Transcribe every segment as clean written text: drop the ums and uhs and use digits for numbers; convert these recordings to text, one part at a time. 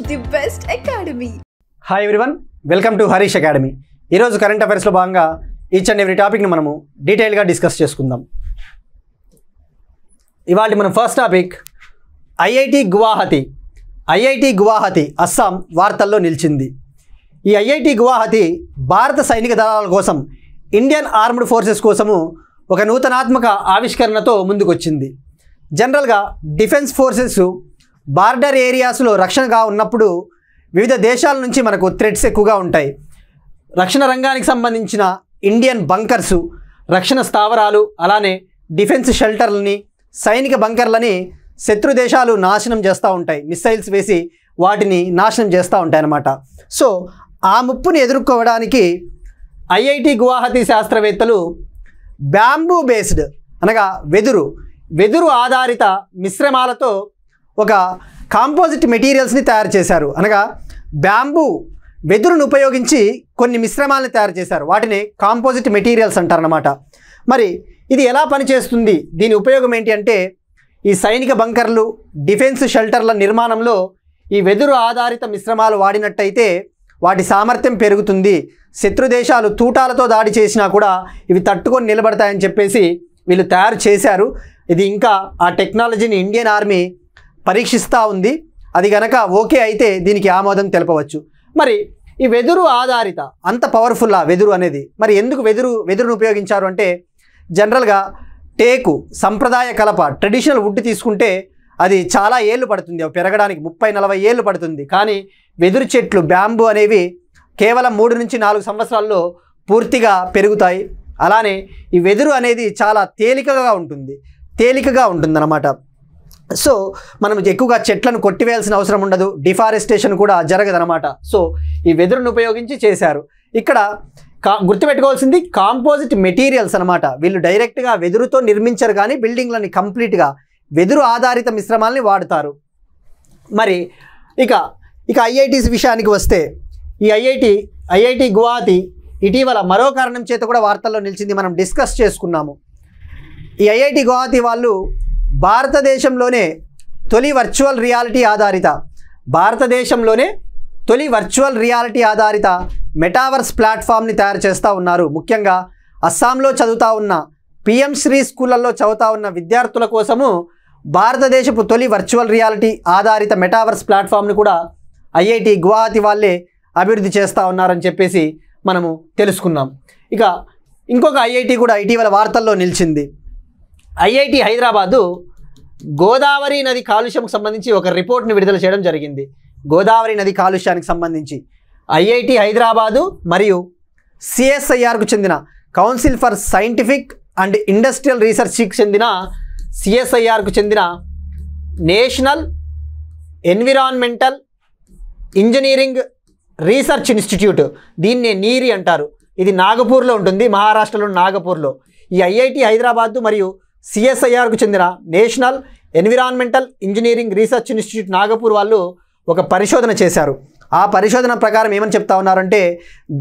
the best academy. Hi everyone, welcome to Harish academy. ఈరోజు current అఫైర్స్లో భాగంగా each and every టాపిక్ని మనము డీటెయిల్గా డిస్కస్ చేసుకుందాం. ఇవాళ మన first topic IIT Guwahati Assam వార్తల్లో నిలిచింది. ఈ ఐఐటి గువాహతి భారత సైనిక దళాల కోసం, ఇండియన్ ఆర్మ్డ్ ఫోర్సెస్ కోసము ఒక నూతనాత్మక ఆవిష్కరణతో ముందుకొచ్చింది. జనరల్గా డిఫెన్స్ ఫోర్సెస్ బార్డర్ ఏరియాస్లో రక్షణగా ఉన్నప్పుడు వివిధ దేశాల నుంచి మనకు థ్రెట్స్ ఎక్కువగా ఉంటాయి. రక్షణ రంగానికి సంబంధించిన ఇండియన్ బంకర్సు, రక్షణ స్థావరాలు, అలానే డిఫెన్స్ షెల్టర్లని, సైనిక బంకర్లని శత్రు దేశాలు నాశనం చేస్తూ ఉంటాయి. మిస్సైల్స్ వేసి వాటిని నాశనం చేస్తూ ఉంటాయి అన్నమాట. సో ఆ ముప్పుని ఎదుర్కోవడానికి ఐఐటి గువాహతి శాస్త్రవేత్తలు బ్యాంబూ బేస్డ్ అనగా వెదురు ఆధారిత మిశ్రమాలతో ఒక కాంపోజిట్ మెటీరియల్స్ని తయారు చేశారు. అనగా వెదురును ఉపయోగించి కొన్ని మిశ్రమాలను తయారు చేశారు. వాటిని కాంపోజిట్ మెటీరియల్స్ అంటారన్నమాట. మరి ఇది ఎలా పనిచేస్తుంది, దీని ఉపయోగం ఏంటి అంటే, ఈ సైనిక బంకర్లు, డిఫెన్స్ షెల్టర్ల నిర్మాణంలో ఈ వెదురు ఆధారిత మిశ్రమాలు వాడినట్టయితే వాటి సామర్థ్యం పెరుగుతుంది. శత్రు దేశాలు తూటాలతో దాడి చేసినా కూడా ఇవి తట్టుకొని నిలబడతాయని చెప్పేసి వీళ్ళు తయారు చేశారు. ఇది ఇంకా ఆ టెక్నాలజీని ఇండియన్ ఆర్మీ పరీక్షిస్తూ ఉంది. అది గనక ఓకే అయితే దీనికి ఆమోదం తెలపవచ్చు. మరి ఈ వెదురు ఆధారిత అంత పవర్ఫుల్లా వెదురు అనేది? మరి ఎందుకు వెదురును ఉపయోగించారు అంటే, జనరల్గా టేకు సంప్రదాయ కలప ట్రెడిషనల్ వుడ్ తీసుకుంటే అది చాలా ఏళ్ళు పడుతుంది, అవి పెరగడానికి 30-40 ఏళ్ళు పడుతుంది. కానీ వెదురు చెట్లు బ్యాంబూ అనేవి కేవలం 3 నుంచి 4 సంవత్సరాల్లో పూర్తిగా పెరుగుతాయి. అలానే ఈ వెదురు అనేది చాలా తేలికగా ఉంటుందన్నమాట. సో మనం ఎక్కువగా చెట్లను కొట్టివేయాల్సిన అవసరం ఉండదు, డిఫారెస్టేషన్ కూడా జరగదనమాట. సో ఈ వెదురును ఉపయోగించి చేశారు. ఇక్కడ గుర్తుపెట్టుకోవాల్సింది కాంపోజిట్ మెటీరియల్స్ అనమాట. వీళ్ళు డైరెక్ట్గా వెదురుతో నిర్మించరు, కానీ బిల్డింగ్లని కంప్లీట్గా వెదురు ఆధారిత మిశ్రమాలని వాడుతారు. మరి ఇక ఐఐటీస్ విషయానికి వస్తే, ఈ ఐఐటి గువాహతి ఇటీవల మరో కారణం చేత కూడా వార్తల్లో నిలిచింది, మనం డిస్కస్ చేసుకున్నాము. ఈ ఐఐటి గువాహతి వాళ్ళు భారతదేశంలోనే తొలి వర్చువల్ రియాలిటీ ఆధారిత మెటావర్స్ ప్లాట్ఫామ్ని తయారు చేస్తూ ఉన్నారు. ముఖ్యంగా అస్సాంలో చదువుతూ ఉన్న పిఎం శ్రీ స్కూళ్ళల్లో చదువుతూ ఉన్న విద్యార్థుల కోసము భారతదేశపు తొలి వర్చువల్ రియాలిటీ ఆధారిత మెటావర్స్ ప్లాట్ఫామ్ని కూడా ఐఐటి గువాహతి వాళ్ళే అభివృద్ధి చేస్తూ ఉన్నారని చెప్పేసి మనము తెలుసుకున్నాం. ఇక ఇంకొక ఐఐటి కూడా ఇటీవల వార్తల్లో నిలిచింది. ఐఐటి హైదరాబాదు గోదావరి నది కాలుష్యంకు సంబంధించి ఒక రిపోర్ట్ని విడుదల చేయడం జరిగింది. గోదావరి నది కాలుష్యానికి సంబంధించి ఐఐటి హైదరాబాదు మరియు సిఎస్ఐఆర్కు చెందిన council for scientific and industrial రీసెర్చ్కి చెందిన సిఎస్ఐఆర్కు చెందిన national environmental engineering research institute, దీన్నే నీరి అంటారు. ఇది నాగపూర్లో ఉంటుంది, మహారాష్ట్రలో నాగపూర్లో. ఈ ఐఐటి హైదరాబాద్ మరియు సిఎస్ఐఆర్కు చెందిన national environmental engineering research institute Nagpur వాళ్ళు ఒక పరిశోధన చేశారు. ఆ పరిశోధన ప్రకారం ఏమని చెప్తా ఉన్నారంటే,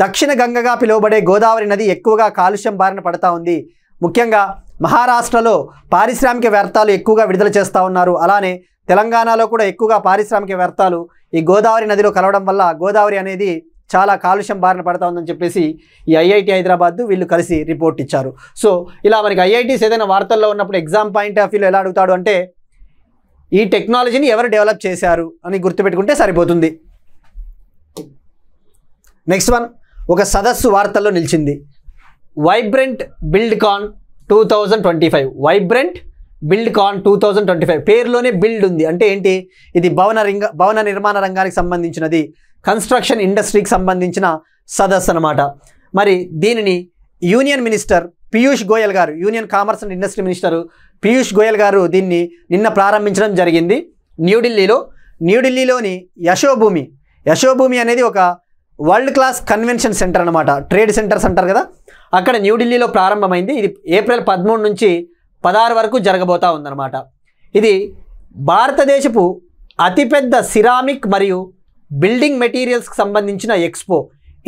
దక్షిణ గంగగా పిలువబడే గోదావరి నది ఎక్కువగా కాలుష్యం బారిన పడతా ఉంది. ముఖ్యంగా మహారాష్ట్రలో పారిశ్రామిక వ్యర్థాలు ఎక్కువగా విడుదల చేస్తూ ఉన్నారు. అలానే తెలంగాణలో కూడా ఎక్కువగా పారిశ్రామిక వ్యర్థాలు ఈ గోదావరి నదిలో కలవడం వల్ల గోదావరి అనేది చాలా కాలుష్యం బారిన పడతా ఉందని చెప్పేసి ఈ ఐఐటి హైదరాబాద్ వీళ్ళు కలిసి రిపోర్ట్ ఇచ్చారు. సో ఇలా మనకి ఐఐటీస్ ఏదైనా వార్తల్లో ఉన్నప్పుడు ఎగ్జామ్ పాయింట్ ఆఫ్ వ్యూలో ఎలా అడుగుతాడు అంటే, ఈ టెక్నాలజీని ఎవరు డెవలప్ చేశారు అని గుర్తుపెట్టుకుంటే సరిపోతుంది. నెక్స్ట్ వన్, ఒక సదస్సు వార్తల్లో నిలిచింది. వైబ్రెంట్ బిల్డ్కాన్ 2025 పేరులోనే బిల్డ్ ఉంది. అంటే ఏంటి? ఇది భవన నిర్మాణ రంగానికి సంబంధించినది, కన్స్ట్రక్షన్ ఇండస్ట్రీకి సంబంధించిన సదస్సు అనమాట. మరి దీనిని యూనియన్ మినిస్టర్ పీయూష్ గోయల్ గారు, union commerce and industry minister Piyush Goyal గారు దీన్ని నిన్న ప్రారంభించడం జరిగింది న్యూఢిల్లీలోని యశోభూమి అనేది ఒక వరల్డ్ క్లాస్ కన్వెన్షన్ సెంటర్ అనమాట. ట్రేడ్ సెంటర్స్ అంటారు కదా, అక్కడ న్యూఢిల్లీలో ప్రారంభమైంది. ఇది ఏప్రిల్ 13 నుంచి 16 వరకు జరగబోతా ఉందన్నమాట. ఇది భారతదేశపు అతిపెద్ద సిరామిక్ మరియు బిల్డింగ్ మెటీరియల్స్కి సంబంధించిన expo,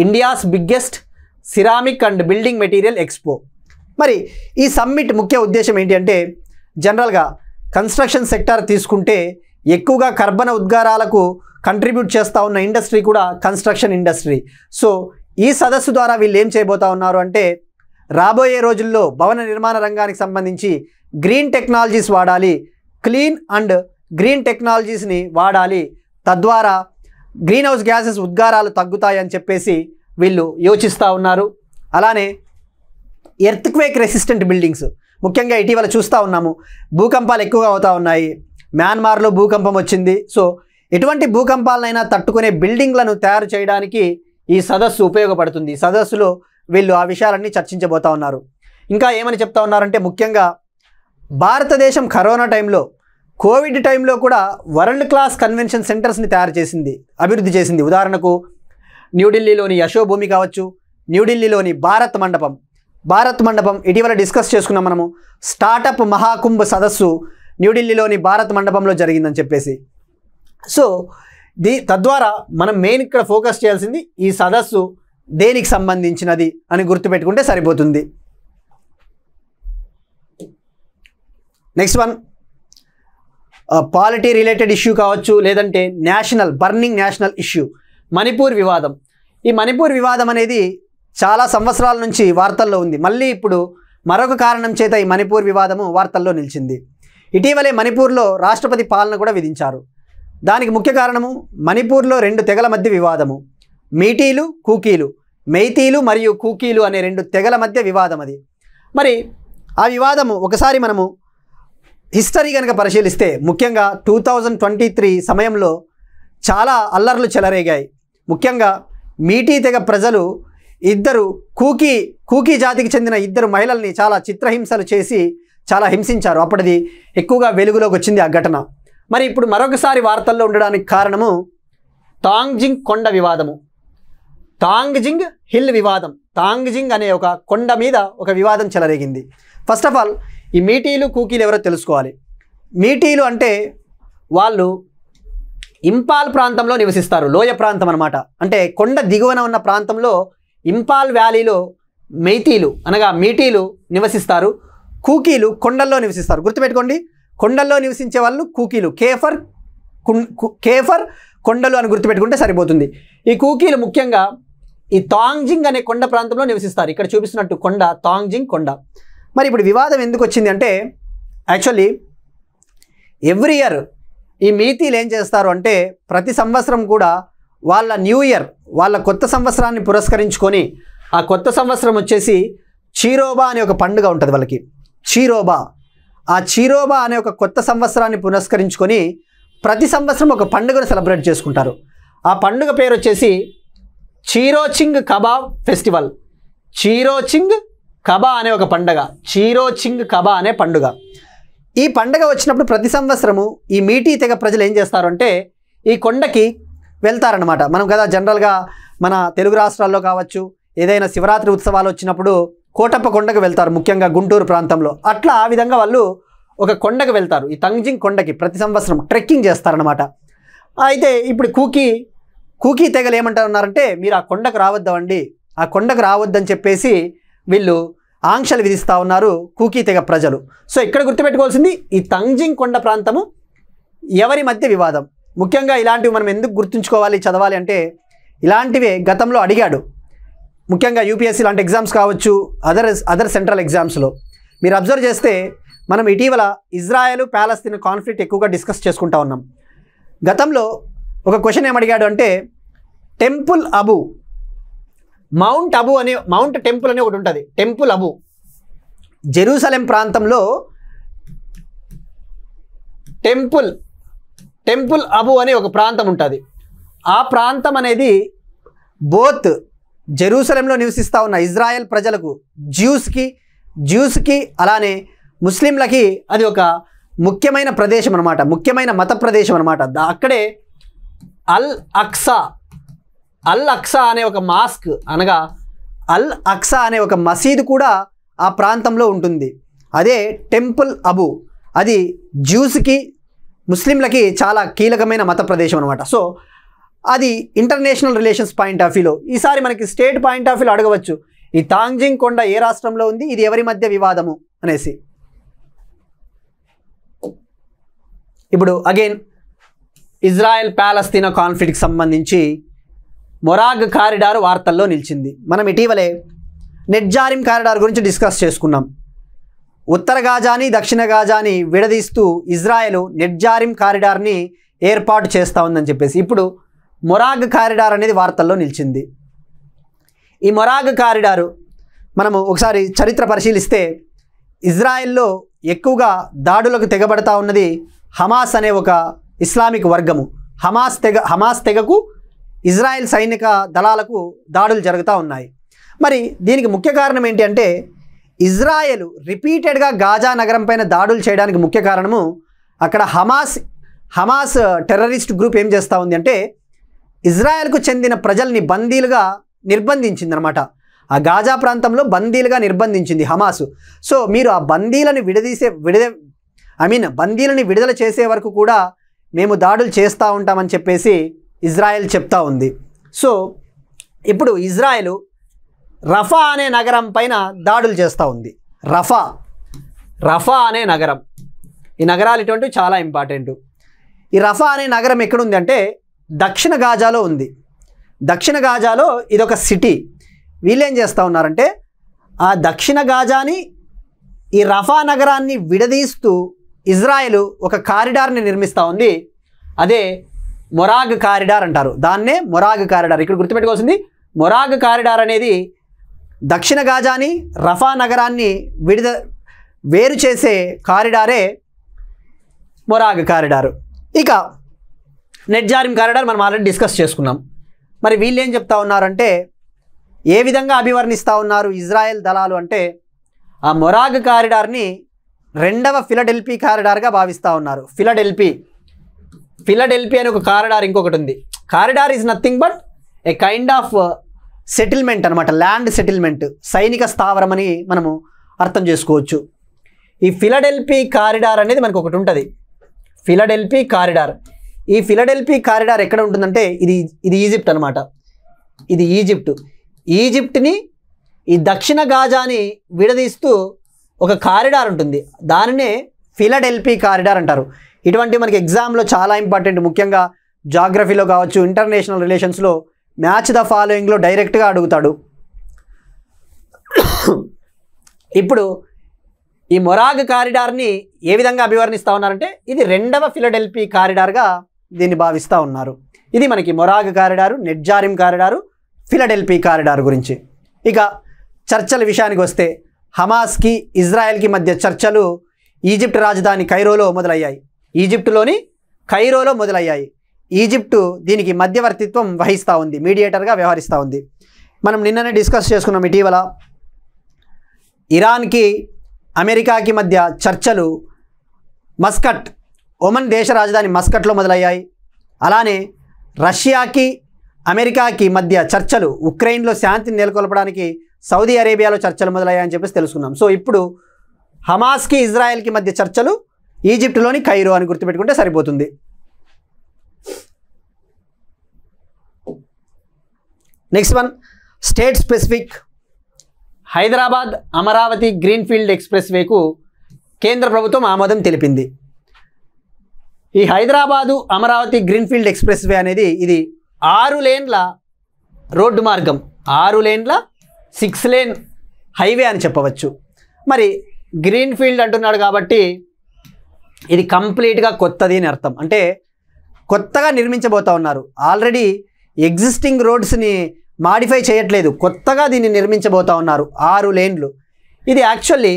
India's biggest ceramic and building material expo. మరి ఈ సమ్మిట్ ముఖ్య ఉద్దేశం ఏంటి అంటే, జనరల్గా కన్స్ట్రక్షన్ సెక్టార్ తీసుకుంటే ఎక్కువగా కర్బన ఉద్గారాలకు కంట్రిబ్యూట్ చేస్తూ ఉన్న ఇండస్ట్రీ కూడా కన్స్ట్రక్షన్ ఇండస్ట్రీ. సో ఈ సదస్సు ద్వారా వీళ్ళు ఏం చేయబోతా ఉన్నారు అంటే రాబోయే రోజుల్లో భవన నిర్మాణ రంగానికి సంబంధించి గ్రీన్ టెక్నాలజీస్ వాడాలి, క్లీన్ అండ్ గ్రీన్ టెక్నాలజీస్ని వాడాలి, తద్వారా గ్రీన్ హౌస్ గ్యాసెస్ ఉద్గారాలు తగ్గుతాయని చెప్పేసి వీళ్ళు యోచిస్తూ ఉన్నారు. అలానే ఎర్త్క్వేక్ రెసిస్టెంట్ బిల్డింగ్స్, ముఖ్యంగా ఇటీవల చూస్తూ ఉన్నాము భూకంపాలు ఎక్కువగా అవుతూ ఉన్నాయి. మ్యాన్మార్లో భూకంపం వచ్చింది. సో ఎటువంటి భూకంపాలనైనా తట్టుకునే బిల్డింగ్లను తయారు చేయడానికి ఈ సదస్సు ఉపయోగపడుతుంది. ఈ సదస్సులో వీళ్ళు ఆ విషయాలన్నీ చర్చించబోతూ ఉన్నారు. ఇంకా ఏమని చెప్తా ఉన్నారంటే ముఖ్యంగా భారతదేశం కరోనా టైంలో, కోవిడ్ టైంలో కూడా వరల్డ్ క్లాస్ కన్వెన్షన్ సెంటర్స్ని తయారు చేసింది, అభివృద్ధి చేసింది. ఉదాహరణకు న్యూఢిల్లీలోని యశోభూమి కావచ్చు, న్యూఢిల్లీలోని భారత్ మండపం ఇటీవల డిస్కస్ చేసుకున్నాం మనము. స్టార్టప్ మహాకుంభ సదస్సు న్యూఢిల్లీలోని భారత్ మండపంలో జరిగిందని చెప్పేసి. సో తద్వారా మనం మెయిన్ ఇక్కడ ఫోకస్ చేయాల్సింది ఈ సదస్సు దేనికి సంబంధించినది అని గుర్తుపెట్టుకుంటే సరిపోతుంది. Next one, polity related issue కావచ్చు, లేదంటే బర్నింగ్ నేషనల్ ఇష్యూ, మణిపూర్ వివాదం. ఈ మణిపూర్ వివాదం అనేది చాలా సంవత్సరాల నుంచి వార్తల్లో ఉంది. మళ్ళీ ఇప్పుడు మరొక కారణం చేత ఈ మణిపూర్ వివాదము వార్తల్లో నిలిచింది. ఇటీవలే మణిపూర్లో రాష్ట్రపతి పాలన కూడా విధించారు. దానికి ముఖ్య కారణము మణిపూర్లో 2 తెగల మధ్య వివాదము. మెయితీలు మరియు కూకీలు అనే 2 తెగల మధ్య వివాదం అది. మరి ఆ వివాదము ఒకసారి మనము హిస్టరీ కనుక పరిశీలిస్తే ముఖ్యంగా 2023 సమయంలో చాలా అల్లర్లు చెలరేగాయి. ముఖ్యంగా మీటీ తెగ ప్రజలు కూకీ జాతికి చెందిన 2 మహిళల్ని చాలా చిత్రహింసలు చేసి చాలా హింసించారు. అప్పటిది ఎక్కువగా వెలుగులోకి వచ్చింది ఆ ఘటన. మరి ఇప్పుడు మరొకసారి వార్తల్లో ఉండడానికి కారణము తాంగ్జింగ్ కొండ వివాదము, తాంగ్జింగ్ హిల్ వివాదం. తాంగ్జింగ్ అనే ఒక కొండ మీద ఒక వివాదం చెలరేగింది. ఫస్ట్ ఆఫ్ ఆల్ ఈ మీటీలు కూకీలు ఎవరో తెలుసుకోవాలి. మీటీలు అంటే వాళ్ళు ఇంపాల్ ప్రాంతంలో నివసిస్తారు, లోయ ప్రాంతం అనమాట. అంటే కొండ దిగువన ఉన్న ప్రాంతంలో ఇంపాల్ వ్యాలీలో మీటీలు నివసిస్తారు. కూకీలు కొండల్లో నివసిస్తారు. గుర్తుపెట్టుకోండి, కొండల్లో నివసించే వాళ్ళు కూకీలు. కేఫర్ కొండలు అని గుర్తుపెట్టుకుంటే సరిపోతుంది. ఈ కూకీలు ముఖ్యంగా ఈ తాంగ్జింగ్ అనే కొండ ప్రాంతంలో నివసిస్తారు. ఇక్కడ చూపిస్తున్నట్టు కొండ తాంగ్జింగ్ కొండ. మరి ఇప్పుడు వివాదం ఎందుకు వచ్చింది అంటే యాక్చువల్లీ ఎవ్రీ ఇయర్ ఈ మీతీలు ఏం చేస్తారు అంటే ప్రతి సంవత్సరం కూడా వాళ్ళ న్యూ ఇయర్, వాళ్ళ కొత్త సంవత్సరాన్ని పురస్కరించుకొని, ఆ కొత్త సంవత్సరం వచ్చేసి చీరోబా అనే ఒక పండుగ ఉంటుంది వాళ్ళకి. ఆ చీరోబా అనే ఒక కొత్త సంవత్సరాన్ని పురస్కరించుకొని ప్రతి సంవత్సరం ఒక పండుగను సెలబ్రేట్ చేసుకుంటారు. ఆ పండుగ పేరు వచ్చేసి చీరోచింగ్ కబా ఫెస్టివల్. చీరోచింగ్ కబా అనే ఒక పండుగ, చీరోచింగ్ కబా అనే పండుగ. ఈ పండుగ వచ్చినప్పుడు ప్రతి సంవత్సరము ఈ మీటీ తెగ ప్రజలు ఏం చేస్తారు అంటే ఈ కొండకి వెళ్తారనమాట. మనం కదా జనరల్గా మన తెలుగు రాష్ట్రాల్లో కావచ్చు ఏదైనా శివరాత్రి ఉత్సవాలు వచ్చినప్పుడు కోటప్ప కొండకు వెళ్తారు, ముఖ్యంగా గుంటూరు ప్రాంతంలో. అట్లా ఆ విధంగా వాళ్ళు ఒక కొండకు వెళ్తారు. ఈ తంగ్జింగ్ కొండకి ప్రతి సంవత్సరం ట్రెక్కింగ్ చేస్తారనమాట. అయితే ఇప్పుడు కూకీ తెగలు ఏమంటారన్నారంటే మీరు ఆ కొండకు రావద్దండి, ఆ కొండకు రావద్దని చెప్పేసి వీళ్ళు ఆంక్షలు విధిస్తూ ఉన్నారు కూకీ తెగ ప్రజలు. సో ఇక్కడ గుర్తుపెట్టుకోవాల్సింది ఈ తంగ్జింగ్ కొండ ప్రాంతము ఎవరి మధ్య వివాదం. ముఖ్యంగా ఇలాంటివి మనం ఎందుకు గుర్తుంచుకోవాలి, చదవాలి అంటే ఇలాంటివే గతంలో అడిగాడు. ముఖ్యంగా యూపీఎస్సీ లాంటి ఎగ్జామ్స్ కావచ్చు, అదర్ సెంట్రల్ ఎగ్జామ్స్లో మీరు అబ్జర్వ్ చేస్తే మనం ఇటీవల ఇజ్రాయెల్ ప్యాలెస్తీన్ కాన్ఫ్లిక్ట్ ఎక్కువగా డిస్కస్ చేసుకుంటా ఉన్నాం. గతంలో ఒక క్వశ్చన్ ఏమడిగాడు అంటే మౌంట్ టెంపుల్ అని ఒకటి ఉంటుంది. టెంపుల్ అబు జెరూసలేం ప్రాంతంలో టెంపుల్ అబు అనే ఒక ప్రాంతం ఉంటుంది. ఆ ప్రాంతం అనేది బోత్ జెరూసలేంలో నివసిస్తూ ఉన్న ఇజ్రాయెల్ ప్రజలకు, జ్యూస్కి అలానే ముస్లింలకి అది ఒక ముఖ్యమైన ప్రదేశం అనమాట, ముఖ్యమైన మత ప్రదేశం అనమాట. అక్కడే అల్ అక్సా అనే ఒక మాస్క్, అనగా అల్ అక్సా అనే ఒక మసీదు కూడా ఆ ప్రాంతంలో ఉంటుంది. అదే టెంపుల్ అబు, అది జ్యూస్కి ముస్లింలకి చాలా కీలకమైన మత ప్రదేశం అనమాట. సో అది ఇంటర్నేషనల్ రిలేషన్స్ పాయింట్ ఆఫ్ వ్యూలో, ఈసారి మనకి స్టేట్ పాయింట్ ఆఫ్ వ్యూలో అడగవచ్చు ఈ తాంగ్జింగ్ కొండ ఏ రాష్ట్రంలో ఉంది, ఇది ఎవరి మధ్య వివాదము అనేసి. ఇప్పుడు అగైన్ ఇజ్రాయెల్ పాలస్తీనా కాన్ఫ్లిక్ట్కి సంబంధించి మొరాగ్ కారిడార్ వార్తల్లో నిలిచింది. మనం ఇటీవలే నెట్జారిమ్ కారిడార్ గురించి డిస్కస్ చేసుకున్నాం. ఉత్తర గాజాని దక్షిణ గాజాని విడదీస్తూ ఇజ్రాయెల్ నెట్జారిమ్ కారిడార్ని ఏర్పాటు చేస్తూ ఉందని చెప్పేసి ఇప్పుడు మొరాగ్ కారిడార్ అనేది వార్తల్లో నిలిచింది. ఈ మొరాగ్ కారిడారు మనము ఒకసారి చరిత్ర పరిశీలిస్తే ఇజ్రాయెల్లో ఎక్కువగా దాడులకు తెగబడతా ఉన్నది హమాస్ అనే ఒక ఇస్లామిక్ వర్గము. హమాస్ తెగకు ఇజ్రాయెల్ సైనిక దళాలకు దాడులు జరుగుతూ ఉన్నాయి. మరి దీనికి ముఖ్య కారణం ఏంటి అంటే ఇజ్రాయెల్ రిపీటెడ్గా గాజా నగరం పైన దాడులు చేయడానికి ముఖ్య కారణము అక్కడ హమాస్ టెర్రరిస్ట్ గ్రూప్ ఏం చేస్తూ ఉంది అంటే ఇజ్రాయెల్కు చెందిన ప్రజల్ని బందీలుగా నిర్బంధించిందనమాట. ఆ గాజా ప్రాంతంలో బందీలుగా నిర్బంధించింది హమాసు. సో మీరు ఆ బందీలను బందీలని విడుదల చేసే వరకు కూడా మేము దాడులు చేస్తూ ఉంటామని చెప్పేసి ఇజ్రాయెల్ చెప్తా ఉంది. సో ఇప్పుడు ఇజ్రాయెల్ రఫా అనే నగరం పైన దాడులు చేస్తూ ఉంది. రఫా అనే నగరం, ఈ నగరాలు ఇటువంటివి చాలా ఇంపార్టెంట్. ఈ రఫా అనే నగరం ఎక్కడుంది అంటే దక్షిణ గాజాలో ఉంది. దక్షిణ గాజాలో ఇదొక సిటీ. వీళ్ళు ఏం చేస్తూ ఉన్నారంటే ఆ దక్షిణ గాజాని ఈ రఫా నగరాన్ని విడదీస్తూ ఇజ్రాయెల్ ఒక కారిడార్ని నిర్మిస్తూ ఉంది. అదే మొరాగ్ కారిడార్ అంటారు. దాన్నే మొరాగ్ కారిడార్. ఇక్కడ గుర్తుపెట్టుకోవాల్సింది మొరాగ్ కారిడార్ అనేది దక్షిణ గాజాని రఫా నగరాన్ని వేరు చేసే కారిడారే మొరాగ్ కారిడారు. ఇక నెట్జారిమ్ కారిడార్ మనం ఆల్రెడీ డిస్కస్ చేసుకున్నాం. మరి వీళ్ళు ఏం చెప్తా ఉన్నారంటే ఏ విధంగా అభివర్ణిస్తూ ఉన్నారు ఇజ్రాయెల్ దళాలు అంటే ఆ మొరాగ్ కారిడార్ని రెండవ ఫిలడెల్ఫీ కారిడార్గా భావిస్తూ ఉన్నారు. ఫిలడెల్ఫీ అనే ఒక కారిడార్ ఇంకొకటి ఉంది. Corridor is nothing but A kind of settlement అనమాట, ల్యాండ్ సెటిల్మెంట్, సైనిక స్థావరం అని మనము అర్థం చేసుకోవచ్చు. ఈ ఫిలడెల్ఫీ కారిడార్ అనేది మనకు ఒకటి ఉంటుంది, ఫిలడెల్ఫీ కారిడార్. ఈ ఫిలడెల్ఫీ కారిడార్ ఎక్కడ ఉంటుందంటే ఇది ఈజిప్ట్ అనమాట. ఇది ఈజిప్ట్ని ఈ దక్షిణ గాజాని విడదీస్తూ ఒక కారిడార్ ఉంటుంది. దానినే ఫిలడెల్ఫీ కారిడార్ అంటారు. ఇటువంటి మనకి ఎగ్జామ్లో చాలా ఇంపార్టెంట్, ముఖ్యంగా జాగ్రఫీలో కావచ్చు, ఇంటర్నేషనల్ రిలేషన్స్లో మ్యాచ్ ద ఫాలోయింగ్లో డైరెక్ట్గా అడుగుతాడు. ఇప్పుడు ఈ మొరాగ్ కారిడార్ని ఏ విధంగా అభివర్ణిస్తూ ఉన్నారంటే ఇది రెండవ ఫిలడెల్ఫీ కారిడార్గా దీన్ని భావిస్తూ ఉన్నారు. ఇది మనకి మొరాగ్ కారిడారు, నెట్జారిమ్ కారిడారు, ఫిలడెల్ఫీ కారిడార్ గురించి. ఇక చర్చల విషయానికి వస్తే హమాస్కి ఇజ్రాయెల్కి మధ్య చర్చలు ఈజిప్ట్ రాజధాని కైరోలో మొదలయ్యాయి. ఈజిప్టులోని కైరోలో మొదలయ్యాయి. ఈజిప్టు దీనికి మధ్యవర్తిత్వం వహిస్తూ ఉంది, మీడియేటర్గా వ్యవహరిస్తూ ఉంది. మనం నిన్ననే డిస్కస్ చేసుకున్నాం ఇటీవల ఇరాన్కి అమెరికాకి మధ్య చర్చలు మస్కట్, ఒమన్ దేశ రాజధాని మస్కట్లో మొదలయ్యాయి. అలానే రష్యాకి అమెరికాకి మధ్య చర్చలు ఉక్రెయిన్లో శాంతిని నెలకొల్పడానికి సౌదీ అరేబియాలో చర్చలు మొదలయ్యాయని చెప్పేసి తెలుసుకున్నాం. సో ఇప్పుడు హమాస్కి ఇజ్రాయెల్కి మధ్య చర్చలు ఈజిప్టులోని కైరో అని గుర్తుపెట్టుకుంటే సరిపోతుంది. Next one, state specific Hyderabad Amaravati greenfield ఎక్స్ప్రెస్వేకు కేంద్ర ప్రభుత్వం ఆమోదం తెలిపింది. ఈ హైదరాబాదు అమరావతి గ్రీన్ఫీల్డ్ ఎక్స్ప్రెస్వే అనేది ఇది 6 లేన్ల రోడ్డు మార్గం, 6 లేన్ల 6 లేన్ హైవే అని చెప్పవచ్చు. మరి గ్రీన్ఫీల్డ్ అంటున్నాడు కాబట్టి ఇది కంప్లీట్గా కొత్తది అని అర్థం. అంటే కొత్తగా నిర్మించబోతూ ఉన్నారు. ఆల్రెడీ ఎగ్జిస్టింగ్ రోడ్స్ని మాడిఫై చేయట్లేదు, కొత్తగా దీన్ని నిర్మించబోతూ ఉన్నారు. 6 లేన్లు. ఇది యాక్చువల్లీ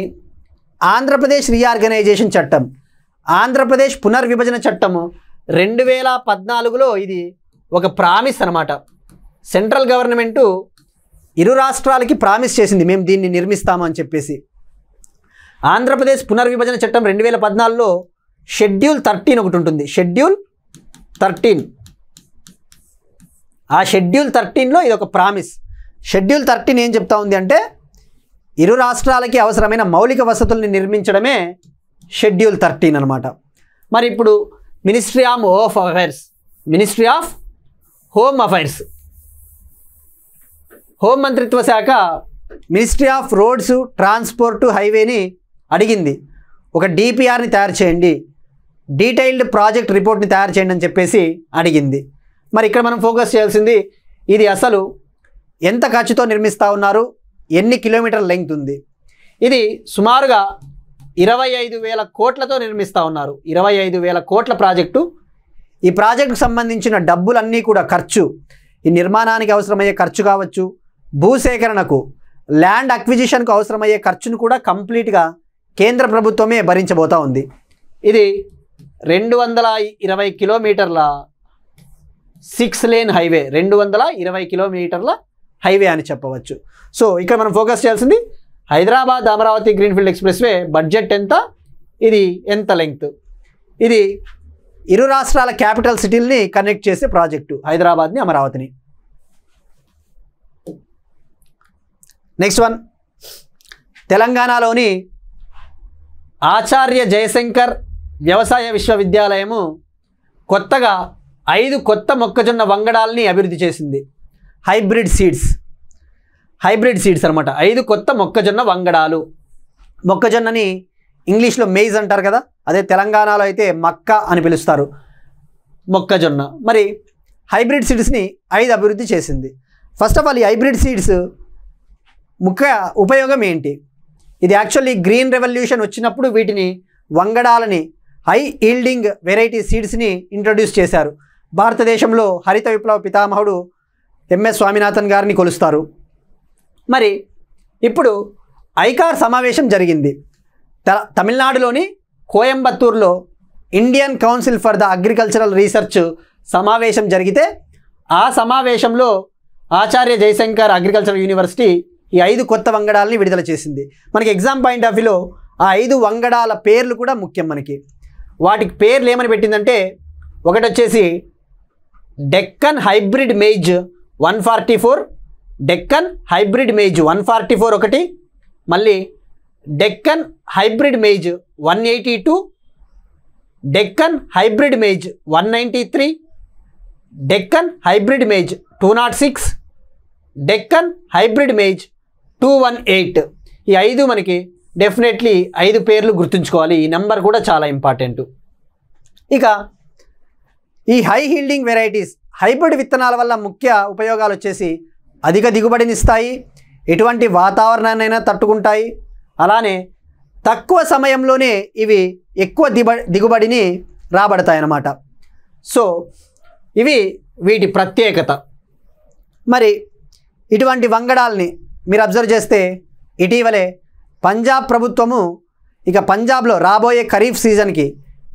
ఆంధ్రప్రదేశ్ రీఆర్గనైజేషన్ చట్టం, ఆంధ్రప్రదేశ్ పునర్విభజన చట్టము 2014లో ఇది ఒక ప్రామిస్ అనమాట. సెంట్రల్ గవర్నమెంటు ఇరు రాష్ట్రాలకి ప్రామిస్ చేసింది, మేము దీన్ని నిర్మిస్తాము అని చెప్పేసి. ఆంధ్రప్రదేశ్ పునర్విభజన చట్టం 2014లో షెడ్యూల్ 13 ఒకటి ఉంటుంది, షెడ్యూల్ 13. ఆ షెడ్యూల్ 13లో ఇది ఒక ప్రామిస్. షెడ్యూల్ 13 ఏం చెప్తా ఉంది అంటే ఇరు రాష్ట్రాలకి అవసరమైన మౌలిక వసతుల్ని నిర్మించడమే షెడ్యూల్ 13 అనమాట. మరి ఇప్పుడు ministry of home affairs, home మంత్రిత్వ శాఖ మినిస్ట్రీ ఆఫ్ రోడ్స్ ట్రాన్స్పోర్ట్ హైవేని అడిగింది, ఒక డిపిఆర్ని తయారు చేయండి. డీటెయిల్డ్ ప్రాజెక్ట్ రిపోర్ట్ని తయారు చేయండి అని చెప్పేసి అడిగింది. మరి ఇక్కడ మనం ఫోకస్ చేయాల్సింది ఇది అసలు ఎంత ఖర్చుతో నిర్మిస్తూ ఉన్నారు, ఎన్ని కిలోమీటర్ల లెంగ్త్ ఉంది. ఇది సుమారుగా 25,000 కోట్లతో నిర్మిస్తూ ఉన్నారు. 25,000 కోట్ల ప్రాజెక్టు. ఈ ప్రాజెక్టుకు సంబంధించిన డబ్బులన్నీ కూడా ఖర్చు, ఈ నిర్మాణానికి అవసరమయ్యే ఖర్చు కావచ్చు, భూసేకరణకు ల్యాండ్ అక్విజిషన్కు అవసరమయ్యే ఖర్చును కూడా కంప్లీట్గా కేంద్ర ప్రభుత్వమే భరించబోతూ ఉంది. ఇది 220 కిలోమీటర్ల 6 లేన్ హైవే, 220 కిలోమీటర్ల హైవే అని చెప్పవచ్చు. సో ఇక్కడ మనం ఫోకస్ చేయాల్సింది Hyderabad Amaravati greenfield expressway budget ఎంత, ఇది ఎంత లెంగ్త్. ఇది ఇరు రాష్ట్రాల క్యాపిటల్ సిటీల్ని కనెక్ట్ చేసే ప్రాజెక్టు, హైదరాబాద్ని అమరావతిని. నెక్స్ట్ వన్, తెలంగాణలోని ఆచార్య జయశంకర్ వ్యవసాయ విశ్వవిద్యాలయము కొత్తగా 5 కొత్త మొక్కజొన్న వంగడాల్ని అభివృద్ధి చేసింది. హైబ్రిడ్ సీడ్స్ అనమాట. 5 కొత్త మొక్కజొన్న వంగడాలు. మొక్కజొన్నని ఇంగ్లీష్లో మెయిజ్ అంటారు కదా, అదే తెలంగాణలో అయితే మక్క అని పిలుస్తారు, మొక్కజొన్న. మరి హైబ్రిడ్ సీడ్స్ని 5 అభివృద్ధి చేసింది. ఫస్ట్ ఆఫ్ ఆల్ ఈ హైబ్రిడ్ సీడ్స్ ముఖ్య ఉపయోగం ఏంటి? ఇది యాక్చువల్లీ గ్రీన్ రెవల్యూషన్ వచ్చినప్పుడు వీటిని వంగడాలని హై ఈల్డింగ్ వెరైటీ సీడ్స్ని ఇంట్రడ్యూస్ చేశారు. భారతదేశంలో హరిత విప్లవ పితామహుడు ఎంఎస్ స్వామినాథన్ గారిని కొలుస్తారు. మరి ఇప్పుడు ఐకార్ సమావేశం జరిగింది. తమిళనాడులోని కోయంబత్తూరులో Indian council for the agricultural research సమావేశం జరిగితే ఆ సమావేశంలో ఆచార్య జయశంకర్ అగ్రికల్చరల్ యూనివర్సిటీ ఈ 5 కొత్త వంగడాలని విడుదల చేసింది. మనకి ఎగ్జామ్ పాయింట్ ఆఫ్ వ్యూలో ఆ 5 వంగడాల పేర్లు కూడా ముఖ్యం మనకి. వాటికి పేర్లు ఏమని పెట్టిందంటే, ఒకటి వచ్చేసి Deccan hybrid maize 144, Deccan hybrid maize 144 ఒకటి, మళ్ళీ Deccan hybrid maize 182, Deccan hybrid maize 193, Deccan hybrid maize 206, Deccan hybrid maize 218. ఈ 5 మనకి డెఫినెట్లీ 5 పేర్లు గుర్తుంచుకోవాలి. ఈ నెంబర్ కూడా చాలా ఇంపార్టెంట్. ఇక ఈ హై హీల్డింగ్ వెరైటీస్ హైబ్రిడ్ విత్తనాల వల్ల ముఖ్య ఉపయోగాలు వచ్చేసి అధిక దిగుబడినిస్తాయి, ఎటువంటి వాతావరణాన్నైనా తట్టుకుంటాయి, అలానే తక్కువ సమయంలోనే ఇవి ఎక్కువ దిగుబడిని రాబడతాయన్నమాట. సో ఇవి వీటి ప్రత్యేకత. మరి ఇటువంటి వంగడాల్ని మీరు అబ్జర్వ్ చేస్తే ఇటీవలే పంజాబ్ ప్రభుత్వము ఇక పంజాబ్లో రాబోయే ఖరీఫ్ సీజన్కి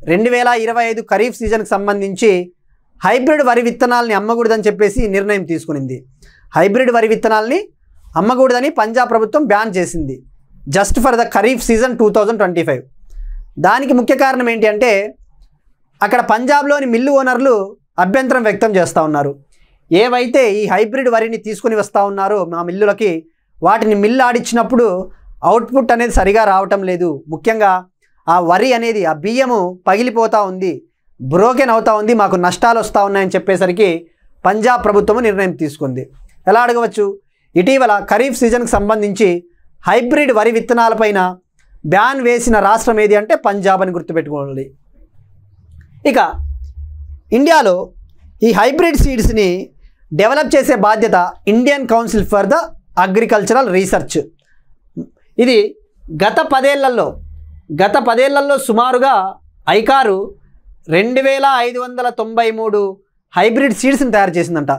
2025 ఖరీఫ్ సీజన్కి సంబంధించి హైబ్రిడ్ వరి విత్తనాలని అమ్మకూడదని చెప్పేసి నిర్ణయం తీసుకునింది. హైబ్రిడ్ వరి విత్తనాలని అమ్మకూడదని పంజాబ్ ప్రభుత్వం బ్యాన్ చేసింది just for the kharif season 2025. దానికి ముఖ్య కారణం ఏంటి అంటే, అక్కడ పంజాబ్లోని మిల్లు ఓనర్లు అభ్యంతరం వ్యక్తం చేస్తూ ఉన్నారు. ఏవైతే ఈ హైబ్రిడ్ వరిని తీసుకుని వస్తూ ఉన్నారో మా మిల్లులకి, వాటిని మిల్లు ఆడిచ్చినప్పుడు అవుట్పుట్ అనేది సరిగా రావటం లేదు. ముఖ్యంగా ఆ వరి అనేది, ఆ బియ్యము పగిలిపోతూ ఉంది, బ్రోకెన్ అవుతూ ఉంది, మాకు నష్టాలు వస్తూ ఉన్నాయని చెప్పేసరికి పంజాబ్ ప్రభుత్వం నిర్ణయం తీసుకుంది. ఎలా అడగవచ్చు? ఇటీవల ఖరీఫ్ సీజన్కి సంబంధించి హైబ్రిడ్ వరి విత్తనాలపైన బ్యాన్ వేసిన రాష్ట్రం ఏది అంటే పంజాబ్ అని గుర్తుపెట్టుకోవాలి. ఇక ఇండియాలో ఈ హైబ్రిడ్ సీడ్స్ని డెవలప్ చేసే బాధ్యత Indian council for the agricultural research. ఇది గత 10 ఏళ్లలో సుమారుగా ఐకారు 2593 హైబ్రిడ్ సీడ్స్ని తయారు చేసిందంట.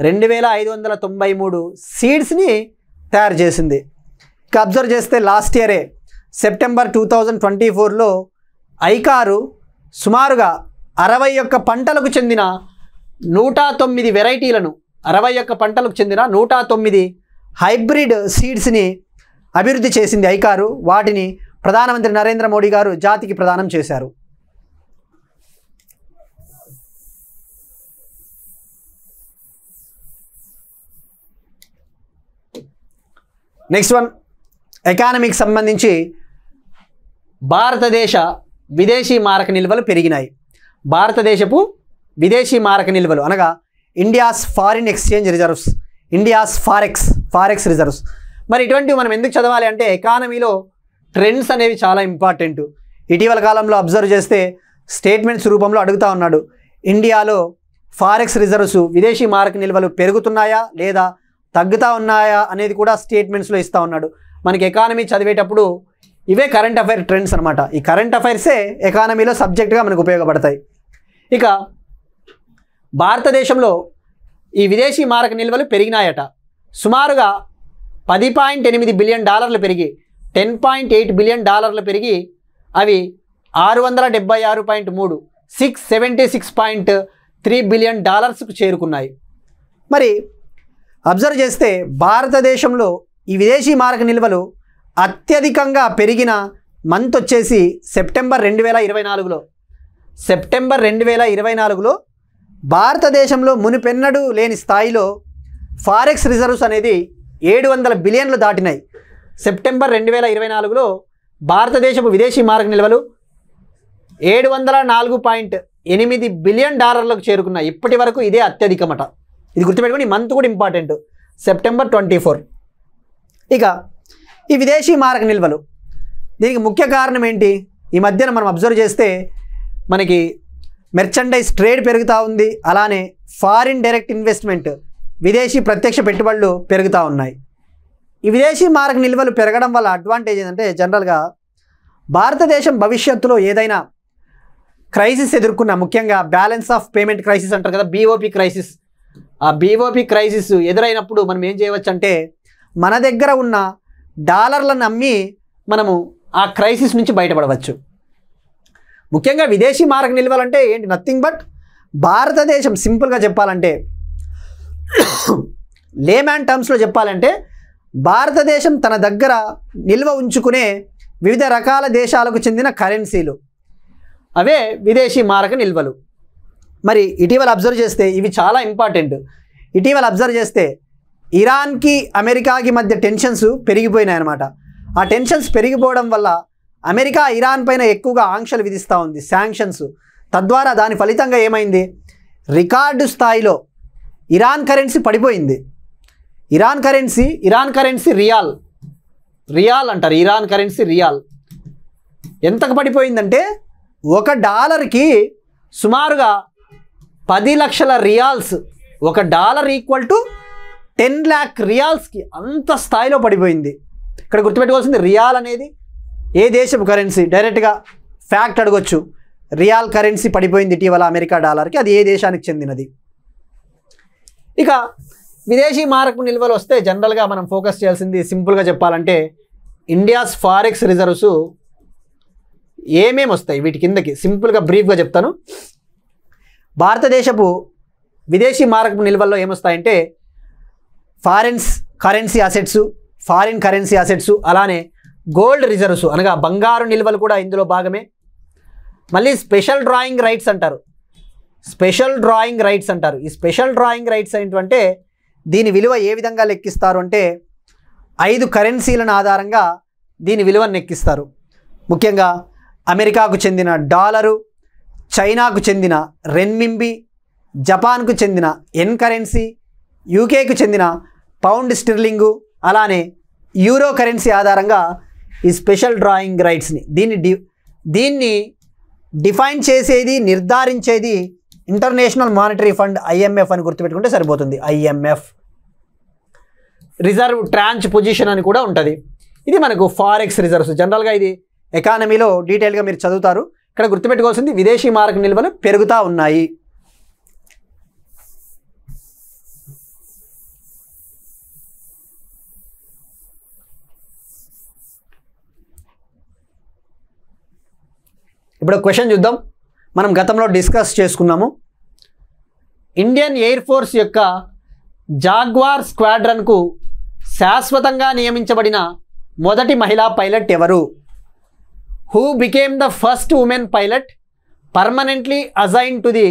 2593 సీడ్స్ని తయారు చేసింది. ఇక అబ్జర్వ్ చేస్తే లాస్ట్ ఇయరే సెప్టెంబర్ 2024లో ఐకారు సుమారుగా 61 పంటలకు చెందిన 109 వెరైటీలను, 61 పంటలకు చెందిన 109 హైబ్రిడ్ సీడ్స్ని అభివృద్ధి చేసింది ఐకారు. వాటిని ప్రధానమంత్రి నరేంద్ర మోడీ గారు జాతికి ప్రదానం చేశారు. నెక్స్ట్ వన్, ఎకానమీకి సంబంధించి భారతదేశ విదేశీ మారక నిల్వలు పెరిగినాయి. భారతదేశపు విదేశీ మారక నిల్వలు అనగా India's foreign exchange reserves, India's forex reserves. మరి ఇటువంటివి మనం ఎందుకు చదవాలి అంటే, ఎకానమీలో ట్రెండ్స్ అనేవి చాలా ఇంపార్టెంట్. ఇటీవల కాలంలో అబ్జర్వ్ చేస్తే స్టేట్మెంట్స్ రూపంలో అడుగుతూ ఉన్నాడు. ఇండియాలో ఫారెక్స్ రిజర్వ్స్ విదేశీ మారక నిల్వలు పెరుగుతున్నాయా లేదా తగ్గుతూ ఉన్నాయా అనేది కూడా స్టేట్మెంట్స్లో ఇస్తూ ఉన్నాడు. మనకి ఎకానమీ చదివేటప్పుడు ఇవే కరెంట్ అఫైర్ ట్రెండ్స్ అనమాట. ఈ కరెంట్ అఫైర్సే ఎకానమీలో సబ్జెక్ట్గా మనకు ఉపయోగపడతాయి. ఇక భారతదేశంలో ఈ విదేశీ మారక నిల్వలు పెరిగినాయట. సుమారుగా $10.8 బిలియన్ పెరిగి $10.8 బిలియన్ పెరిగి అవి 676.3 676.3 బిలియన్ డాలర్స్కు చేరుకున్నాయి. మరి అబ్జర్వ్ చేస్తే భారతదేశంలో ఈ విదేశీ మారక నిల్వలు అత్యధికంగా పెరిగిన మంత్ వచ్చేసి సెప్టెంబర్ 2024లో. సెప్టెంబర్ 2024లో భారతదేశంలో మునుపెన్నడూ లేని స్థాయిలో ఫారెక్స్ రిజర్వ్స్ అనేది 700 బిలియన్లు దాటినాయి. సెప్టెంబర్ 2024లో భారతదేశపు విదేశీ మారక నిల్వలు $704.8 బిలియన్ చేరుకున్నాయి. ఇప్పటి వరకు ఇదే అత్యధికమట. ఇది గుర్తుపెట్టుకొని ఈ మంత్ కూడా ఇంపార్టెంట్, సెప్టెంబర్ 24. ఇక ఈ విదేశీ మారక నిల్వలు దీనికి ముఖ్య కారణం ఏంటి? ఈ మధ్యన మనం అబ్జర్వ్ చేస్తే మనకి మెర్చండైజ్ ట్రేడ్ పెరుగుతూ ఉంది, అలానే ఫారిన్ డైరెక్ట్ ఇన్వెస్ట్మెంట్ విదేశీ ప్రత్యక్ష పెట్టుబడులు పెరుగుతూ ఉన్నాయి. ఈ విదేశీ మారక నిల్వలు పెరగడం వల్ల అడ్వాంటేజ్ ఏంటంటే జనరల్గా భారతదేశం భవిష్యత్తులో ఏదైనా క్రైసిస్ ఎదుర్కొన్న, ముఖ్యంగా బ్యాలెన్స్ ఆఫ్ పేమెంట్ క్రైసిస్ అంటారు కదా, బీఓపీ క్రైసిస్, ఆ బీఓపీ క్రైసిస్ ఎదురైనప్పుడు మనం ఏం చేయవచ్చు అంటే మన దగ్గర ఉన్న డాలర్లను అమ్మి మనము ఆ క్రైసిస్ నుంచి బయటపడవచ్చు. ముఖ్యంగా విదేశీ మారక నిల్వలంటే ఏంటి? నథింగ్ బట్ భారతదేశం, సింపుల్గా చెప్పాలంటే లేమ్యాన్ టర్మ్స్లో చెప్పాలంటే భారతదేశం తన దగ్గర నిల్వ ఉంచుకునే వివిధ రకాల దేశాలకు చెందిన కరెన్సీలు, అవే విదేశీ మారక నిల్వలు. మరి ఇటీవల అబ్జర్వ్ చేస్తే ఇవి చాలా ఇంపార్టెంట్. ఇటీవల అబ్జర్వ్ చేస్తే ఇరాన్కి అమెరికాకి మధ్య టెన్షన్స్ పెరిగిపోయినాయి అన్నమాట. ఆ టెన్షన్స్ పెరిగిపోవడం వల్ల అమెరికా ఇరాన్ పైన ఎక్కువగా ఆంక్షలు విధిస్తూ ఉంది, శాంక్షన్స్. తద్వారా దాని ఫలితంగా ఏమైంది? రికార్డు స్థాయిలో ఇరాన్ కరెన్సీ పడిపోయింది. ఇరాన్ కరెన్సీ రియాల్ అంటారు. ఇరాన్ కరెన్సీ రియాల్ ఎంతకు పడిపోయిందంటే $1కి సుమారుగా 10 లక్షల రియాల్స్, $1 ఈక్వల్ టు 10 lakh రియాల్స్కి అంత స్థాయిలో పడిపోయింది. ఇక్కడ గుర్తుపెట్టుకోవాల్సింది రియాల్ అనేది ఏ దేశపు కరెన్సీ, డైరెక్ట్గా ఫ్యాక్ట్ అడగొచ్చు. రియాల్ కరెన్సీ పడిపోయింది ఇటీవల అమెరికా డాలర్కి, అది ఏ దేశానికి చెందినది. ఇక విదేశీ మారక నిల్వలు వస్తే జనరల్గా మనం ఫోకస్ చేయాల్సింది, సింపుల్గా చెప్పాలంటే ఇండియాస్ ఫారెక్స్ రిజర్వ్స్ ఏమేమి వస్తాయి వీటి కిందకి. సింపుల్గా బ్రీఫ్గా చెప్తాను. భారతదేశపు విదేశీ మారక నిల్వల్లో ఏమొస్తాయంటే ఫారిన్ కరెన్సీ అసెట్స్, అలానే గోల్డ్ రిజర్వ్స్ అనగా బంగారు నిల్వలు కూడా ఇందులో భాగమే. మళ్ళీ స్పెషల్ డ్రాయింగ్ రైట్స్ అంటారు. ఈ స్పెషల్ డ్రాయింగ్ రైట్స్ ఏంటంటే దీని విలువ ఏ విధంగా లెక్కిస్తారు అంటే 5 కరెన్సీలను ఆధారంగా దీని విలువను లెక్కిస్తారు. ముఖ్యంగా అమెరికాకు చెందిన డాలరు, చైనాకు చెందిన రెన్మింబి, జపాన్కు చెందిన ఎన్ కరెన్సీ, యూకేకు చెందిన పౌండ్ స్టిర్లింగు, అలానే యూరో కరెన్సీ ఆధారంగా ఈ స్పెషల్ డ్రాయింగ్ రైట్స్ని దీన్ని డిఫైన్ చేసేది, నిర్ధారించేది ఇంటర్నేషనల్ మానిటరీ ఫండ్ IMF అని గుర్తుపెట్టుకుంటే సరిపోతుంది. IMF రిజర్వ్ ట్రాంచ్ పొజిషన్ అని కూడా ఉంటుంది. ఇది మనకు ఫారెక్స్ రిజర్వ్స్. జనరల్గా ఇది ఎకానమీలో డీటెయిల్గా మీరు చదువుతారు. ఇక్కడ గుర్తుపెట్టుకోవాల్సింది విదేశీ మారక నిల్వలు పెరుగుతూ ఉన్నాయి. ఇప్పుడు క్వశ్చన్ చూద్దాం. మనం గతంలో డిస్కస్ చేసుకున్నాము. ఇండియన్ ఎయిర్ ఫోర్స్ యొక్క జాగ్వార్ స్క్వాడ్రన్కు శాశ్వతంగా నియమించబడిన మొదటి మహిళా పైలట్ ఎవరు? Who became the first women pilot permanently assigned to the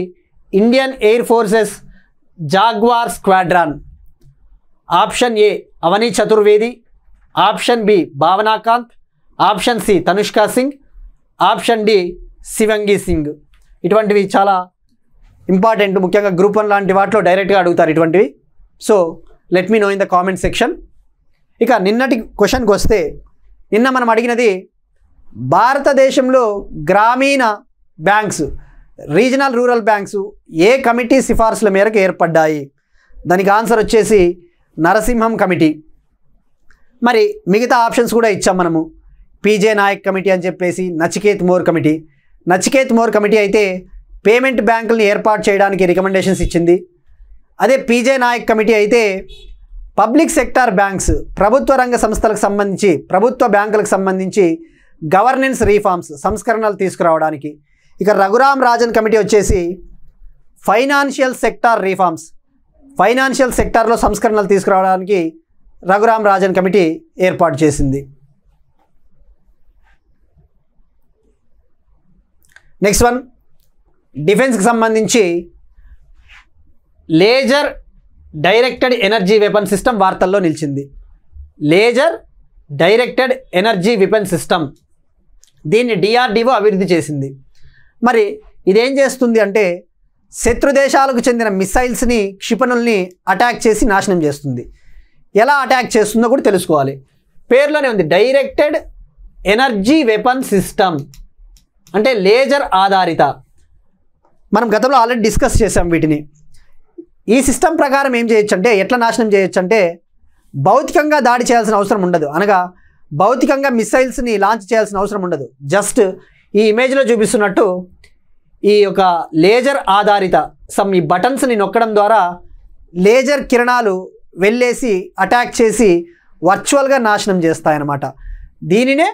Indian air forces jaguar squadron? Option A Avani Chaturvedi, option B భావనాకాంత్, option C తనుష్కా Singh, option D శివంగి Singh. ఇటువంటివి చాలా ఇంపార్టెంట్. ముఖ్యంగా గ్రూప్ 1 లాంటి వాటిలో డైరెక్ట్గా అడుగుతారు ఇటువంటివి. So let me know in the comment section. ఇక నిన్నటి క్వశ్చన్కి వస్తే, నిన్న మనం అడిగినది భారతదేశంలో గ్రామీణ బ్యాంక్స్, రీజనల్ రూరల్ బ్యాంక్స్ ఏ కమిటీ సిఫార్సుల మేరకు ఏర్పడ్డాయి? దానికి ఆన్సర్ వచ్చేసి నరసింహం కమిటీ. మరి మిగతా ఆప్షన్స్ కూడా ఇచ్చాం మనము. పీజే నాయక్ కమిటీ అని చెప్పేసి, Nachiket more committee. Nachiket more committee అయితే పేమెంట్ బ్యాంకులను ఏర్పాటు చేయడానికి రికమెండేషన్స్ ఇచ్చింది. అదే పీజే నాయక్ కమిటీ అయితే పబ్లిక్ సెక్టార్ బ్యాంక్స్, ప్రభుత్వ రంగ సంస్థలకు సంబంధించి, ప్రభుత్వ బ్యాంకులకు సంబంధించి గవర్నెన్స్ రీఫార్మ్స్, సంస్కరణలు తీసుకురావడానికి. ఇక రఘురామ్ రాజన్ కమిటీ వచ్చేసి ఫైనాన్షియల్ సెక్టార్ రీఫార్మ్స్, ఫైనాన్షియల్ సెక్టార్లో సంస్కరణలు తీసుకురావడానికి రఘురామ్ రాజన్ కమిటీ ఏర్పాటు చేసింది. నెక్స్ట్ వన్, డిఫెన్స్కి సంబంధించి laser directed energy weapon system వార్తల్లో నిలిచింది. Laser directed energy weapon system, దీన్ని డిఆర్డిఓ అభివృద్ధి చేసింది. మరి ఇదేం చేస్తుంది అంటే శత్రు దేశాలకు చెందిన మిసైల్స్ని, క్షిపణుల్ని అటాక్ చేసి నాశనం చేస్తుంది. ఎలా అటాక్ చేస్తుందో కూడా తెలుసుకోవాలి. పేరులోనే ఉంది డైరెక్టెడ్ ఎనర్జీ వెపన్ సిస్టమ్, అంటే లేజర్ ఆధారిత. మనం గతంలో ఆల్రెడీ డిస్కస్ చేసాం వీటిని. ఈ సిస్టమ్ ప్రకారం ఏం చేయొచ్చు అంటే, ఎట్లా నాశనం చేయొచ్చు అంటే, భౌతికంగా దాడి చేయాల్సిన అవసరం ఉండదు. అనగా భౌతికంగా మిసైల్స్ని లాంచ్ చేయాల్సిన అవసరం ఉండదు. జస్ట్ ఈ ఇమేజ్లో చూపిస్తున్నట్టు ఈ యొక్క లేజర్ ఆధారిత ఈ బటన్స్ని నొక్కడం ద్వారా లేజర్ కిరణాలు వెళ్ళేసి అటాక్ చేసి వర్చువల్గా నాశనం చేస్తాయన్నమాట. దీనినే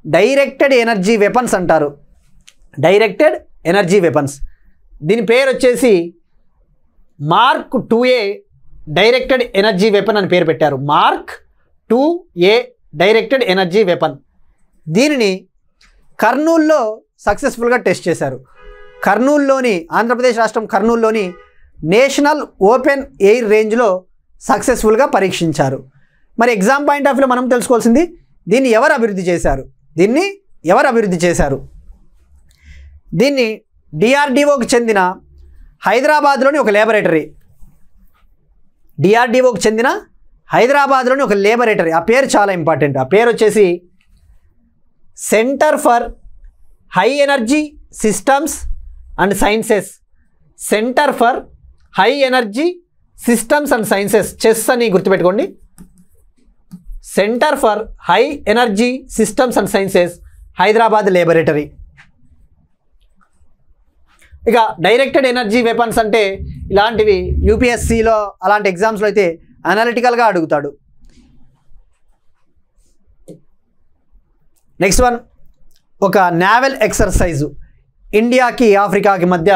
డైరెక్టెడ్ ఎనర్జీ వెపన్స్ అంటారు. Directed energy weapons. దీని పేరు వచ్చేసి mark 2A directed energy weapon అని పేరు పెట్టారు. Mark 2A directed energy weapon. దీనిని కర్నూల్లో సక్సెస్ఫుల్గా టెస్ట్ చేశారు. కర్నూల్లోని, ఆంధ్రప్రదేశ్ రాష్ట్రం కర్నూల్లోని నేషనల్ ఓపెన్ ఎయిర్ రేంజ్లో సక్సెస్ఫుల్గా పరీక్షించారు. మరి ఎగ్జామ్ పాయింట్ ఆఫ్ వ్యూలో మనం తెలుసుకోవాల్సింది, దీన్ని ఎవరు అభివృద్ధి చేశారు? దీన్ని డిఆర్డిఓకి చెందిన హైదరాబాద్లోని ఒక లేబొరేటరీ, డిఆర్డిఓకి చెందిన హైదరాబాద్లోని ఒక లేబొరేటరీ. ఆ పేరు చాలా ఇంపార్టెంట్. ఆ పేరు వచ్చేసి centre for high energy systems and sciences. Centre for high energy systems and sciences, chess అని గుర్తుపెట్టుకోండి. Centre for high energy systems and sciences, Hyderabad laboratory. ఇక డైరెక్టెడ్ ఎనర్జీ వెపన్స్ అంటే ఇలాంటివి యూపీఎస్సీలో అలాంటి ఎగ్జామ్స్లో అయితే అనలిటికల్గా అడుగుతాడు. నెక్స్ట్ వన్, ఒక నావెల్ ఎక్సర్సైజు, ఇండియాకి ఆఫ్రికాకి మధ్య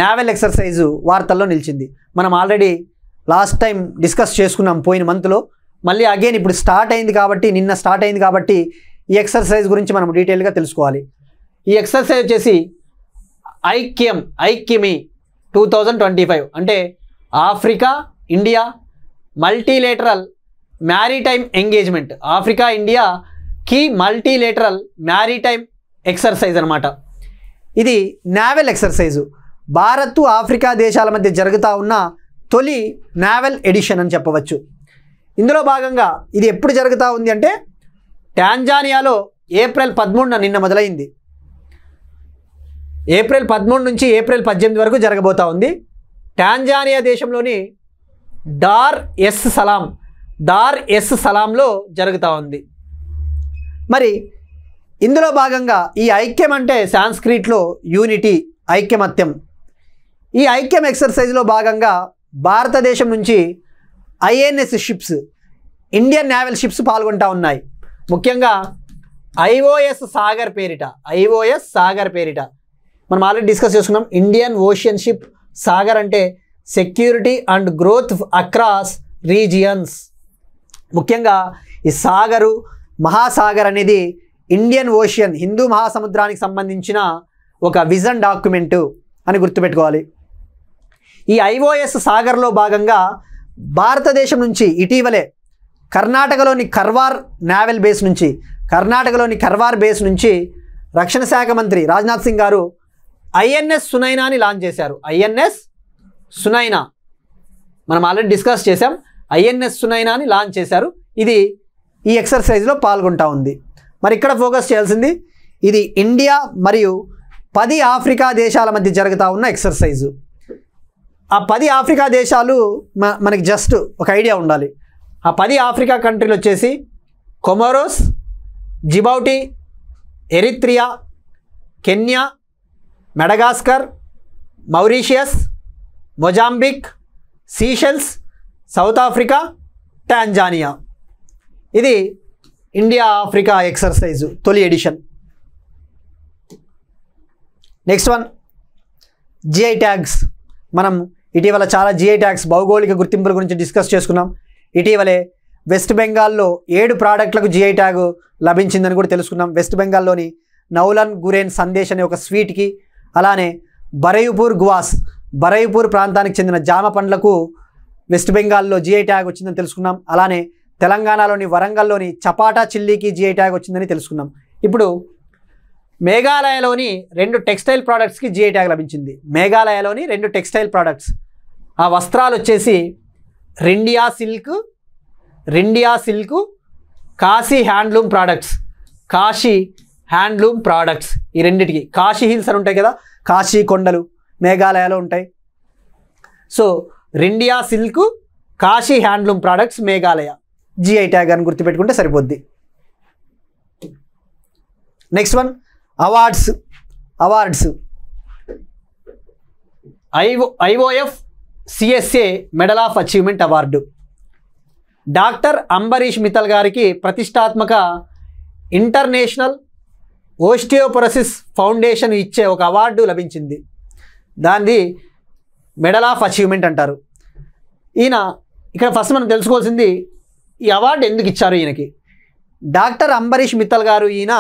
నావెల్ ఎక్సర్సైజు వార్తల్లో నిలిచింది. మనం ఆల్రెడీ లాస్ట్ టైం డిస్కస్ చేసుకున్నాం పోయిన మంత్లో. మళ్ళీ అగైన్ ఇప్పుడు నిన్న స్టార్ట్ అయింది కాబట్టి ఈ ఎక్సర్సైజ్ గురించి మనం డీటెయిల్గా తెలుసుకోవాలి. ఈ ఎక్సర్సైజ్ వచ్చేసి ఐక్యమి 2025, అంటే Africa India multilateral maritime engagement, Africa ఇండియాకి మల్టీలేటరల్ మ్యారీటైమ్ ఎక్సర్సైజ్ అనమాట. ఇది నావెల్ ఎక్సర్సైజు. భారత్ ఆఫ్రికా దేశాల మధ్య జరుగుతూ ఉన్న తొలి నావెల్ ఎడిషన్ అని చెప్పవచ్చు. ఇందులో భాగంగా ఇది ఎప్పుడు జరుగుతూ ఉంది అంటే టాంజానియాలో ఏప్రిల్ 13న నిన్న మొదలైంది. ఏప్రిల్ 13 నుంచి ఏప్రిల్ 18 వరకు జరగబోతూ ఉంది. టాంజానియా దేశంలోని దార్ ఎస్ సలాంలో జరుగుతూ ఉంది. మరి ఇందులో భాగంగా ఈ ఐక్యం అంటే సాంస్క్రిట్లో యూనిటీ, ఐక్యమత్యం. ఈ ఐక్యం ఎక్సర్సైజ్లో భాగంగా భారతదేశం నుంచి INS ships, Indian naval ships పాల్గొంటూ ఉన్నాయి. ముఖ్యంగా ఐఓఎస్ సాగర్ పేరిట మనం ఆల్రెడీ డిస్కస్ చేసుకున్నాం. ఇండియన్ ఓషియన్ షిప్ సాగర్ అంటే security and growth across regions. ముఖ్యంగా ఈ మహాసాగర్ అనేది ఇండియన్ ఓషియన్, హిందూ మహాసముద్రానికి సంబంధించిన ఒక విజన్ డాక్యుమెంటు అని గుర్తుపెట్టుకోవాలి. ఈ ఐఓఎస్ సాగర్లో భాగంగా భారతదేశం నుంచి ఇటీవలే కర్ణాటకలోని కర్వార్ బేస్ నుంచి రక్షణ శాఖ మంత్రి రాజ్నాథ్ సింగ్ గారు ఐఎన్ఎస్ సునైనాని లాంచ్ చేశారు. ఐఎన్ఎస్ సునైనా మనం ఆల్రెడీ డిస్కస్ చేసాం. ఐఎన్ఎస్ సునైనాని లాంచ్ చేశారు. ఇది ఈ ఎక్సర్సైజ్లో పాల్గొంటూ ఉంది. మరి ఇక్కడ ఫోకస్ చేయాల్సింది, ఇది ఇండియా మరియు 10 ఆఫ్రికా దేశాల మధ్య జరుగుతూ ఉన్న ఎక్సర్సైజు. ఆ 10 ఆఫ్రికా దేశాలు మనకి జస్ట్ ఒక ఐడియా ఉండాలి. ఆ 10 ఆఫ్రికా కంట్రీలు వచ్చేసి Comoros, Djibouti, Eritrea, Kenya, Madagascar, Mauritius, Mozambique, Seychelles, South Africa, Tanzania. ఇది ఇండియా ఆఫ్రికా ఎక్సర్సైజు తొలి edition. Next one GI tags. మనం ఇటీవల చాలా జిఐ ట్యాగ్స్ భౌగోళిక గుర్తింపుల గురించి డిస్కస్ చేసుకున్నాం. ఇటీవలే వెస్ట్ బెంగాల్లో 7 ప్రోడక్ట్లకు జిఐ ట్యాగ్ లభించిందని కూడా తెలుసుకున్నాం. వెస్ట్ బెంగాల్లోని నౌలన్ గురేన్ సందేశ్ అనే ఒక స్వీట్కి, అలానే బరయుపూర్ ప్రాంతానికి చెందిన జామ పండ్లకు వెస్ట్ బెంగాల్లో జిఐ ట్యాగ్ వచ్చిందని తెలుసుకున్నాం. అలానే తెలంగాణలోని వరంగల్లోని చపాటా చిల్లీకి జిఐ ట్యాగ్ వచ్చిందని తెలుసుకున్నాం. ఇప్పుడు మేఘాలయలోని 2 టెక్స్టైల్ ప్రోడక్ట్స్కి జిఐ ట్యాగ్ లభించింది. మేఘాలయలోని 2 టెక్స్టైల్ ప్రోడక్ట్స్, ఆ వస్త్రాలు వచ్చేసి రిండియా సిల్క్, కాశీ హ్యాండ్లూమ్ ప్రోడక్ట్స్. ఈ రెండిటికి కాశీ హిల్స్ అని ఉంటాయి కదా, కాశీ కొండలు మేఘాలయలో ఉంటాయి. So Ryndia silk, Khasi handloom products Meghalaya GI tag అని గుర్తుపెట్టుకుంటే సరిపోద్ది. Next one awards. IOF CSA medal of achievement award. Doctor Ambarish Mittal గారికి ప్రతిష్టాత్మక ఇంటర్నేషనల్ ఓస్టియోపొరోసిస్ ఫౌండేషన్ ఇచ్చే ఒక అవార్డు లభించింది. దాన్ని మెడల్ ఆఫ్ అచీవ్మెంట్ అంటారు. ఈయన ఇక్కడ ఫస్ట్ మనం తెలుసుకోవాల్సింది ఈ అవార్డు ఎందుకు ఇచ్చారు ఈయనకి. డాక్టర్ అంబరీష్ మిత్తల్ గారు ఈయన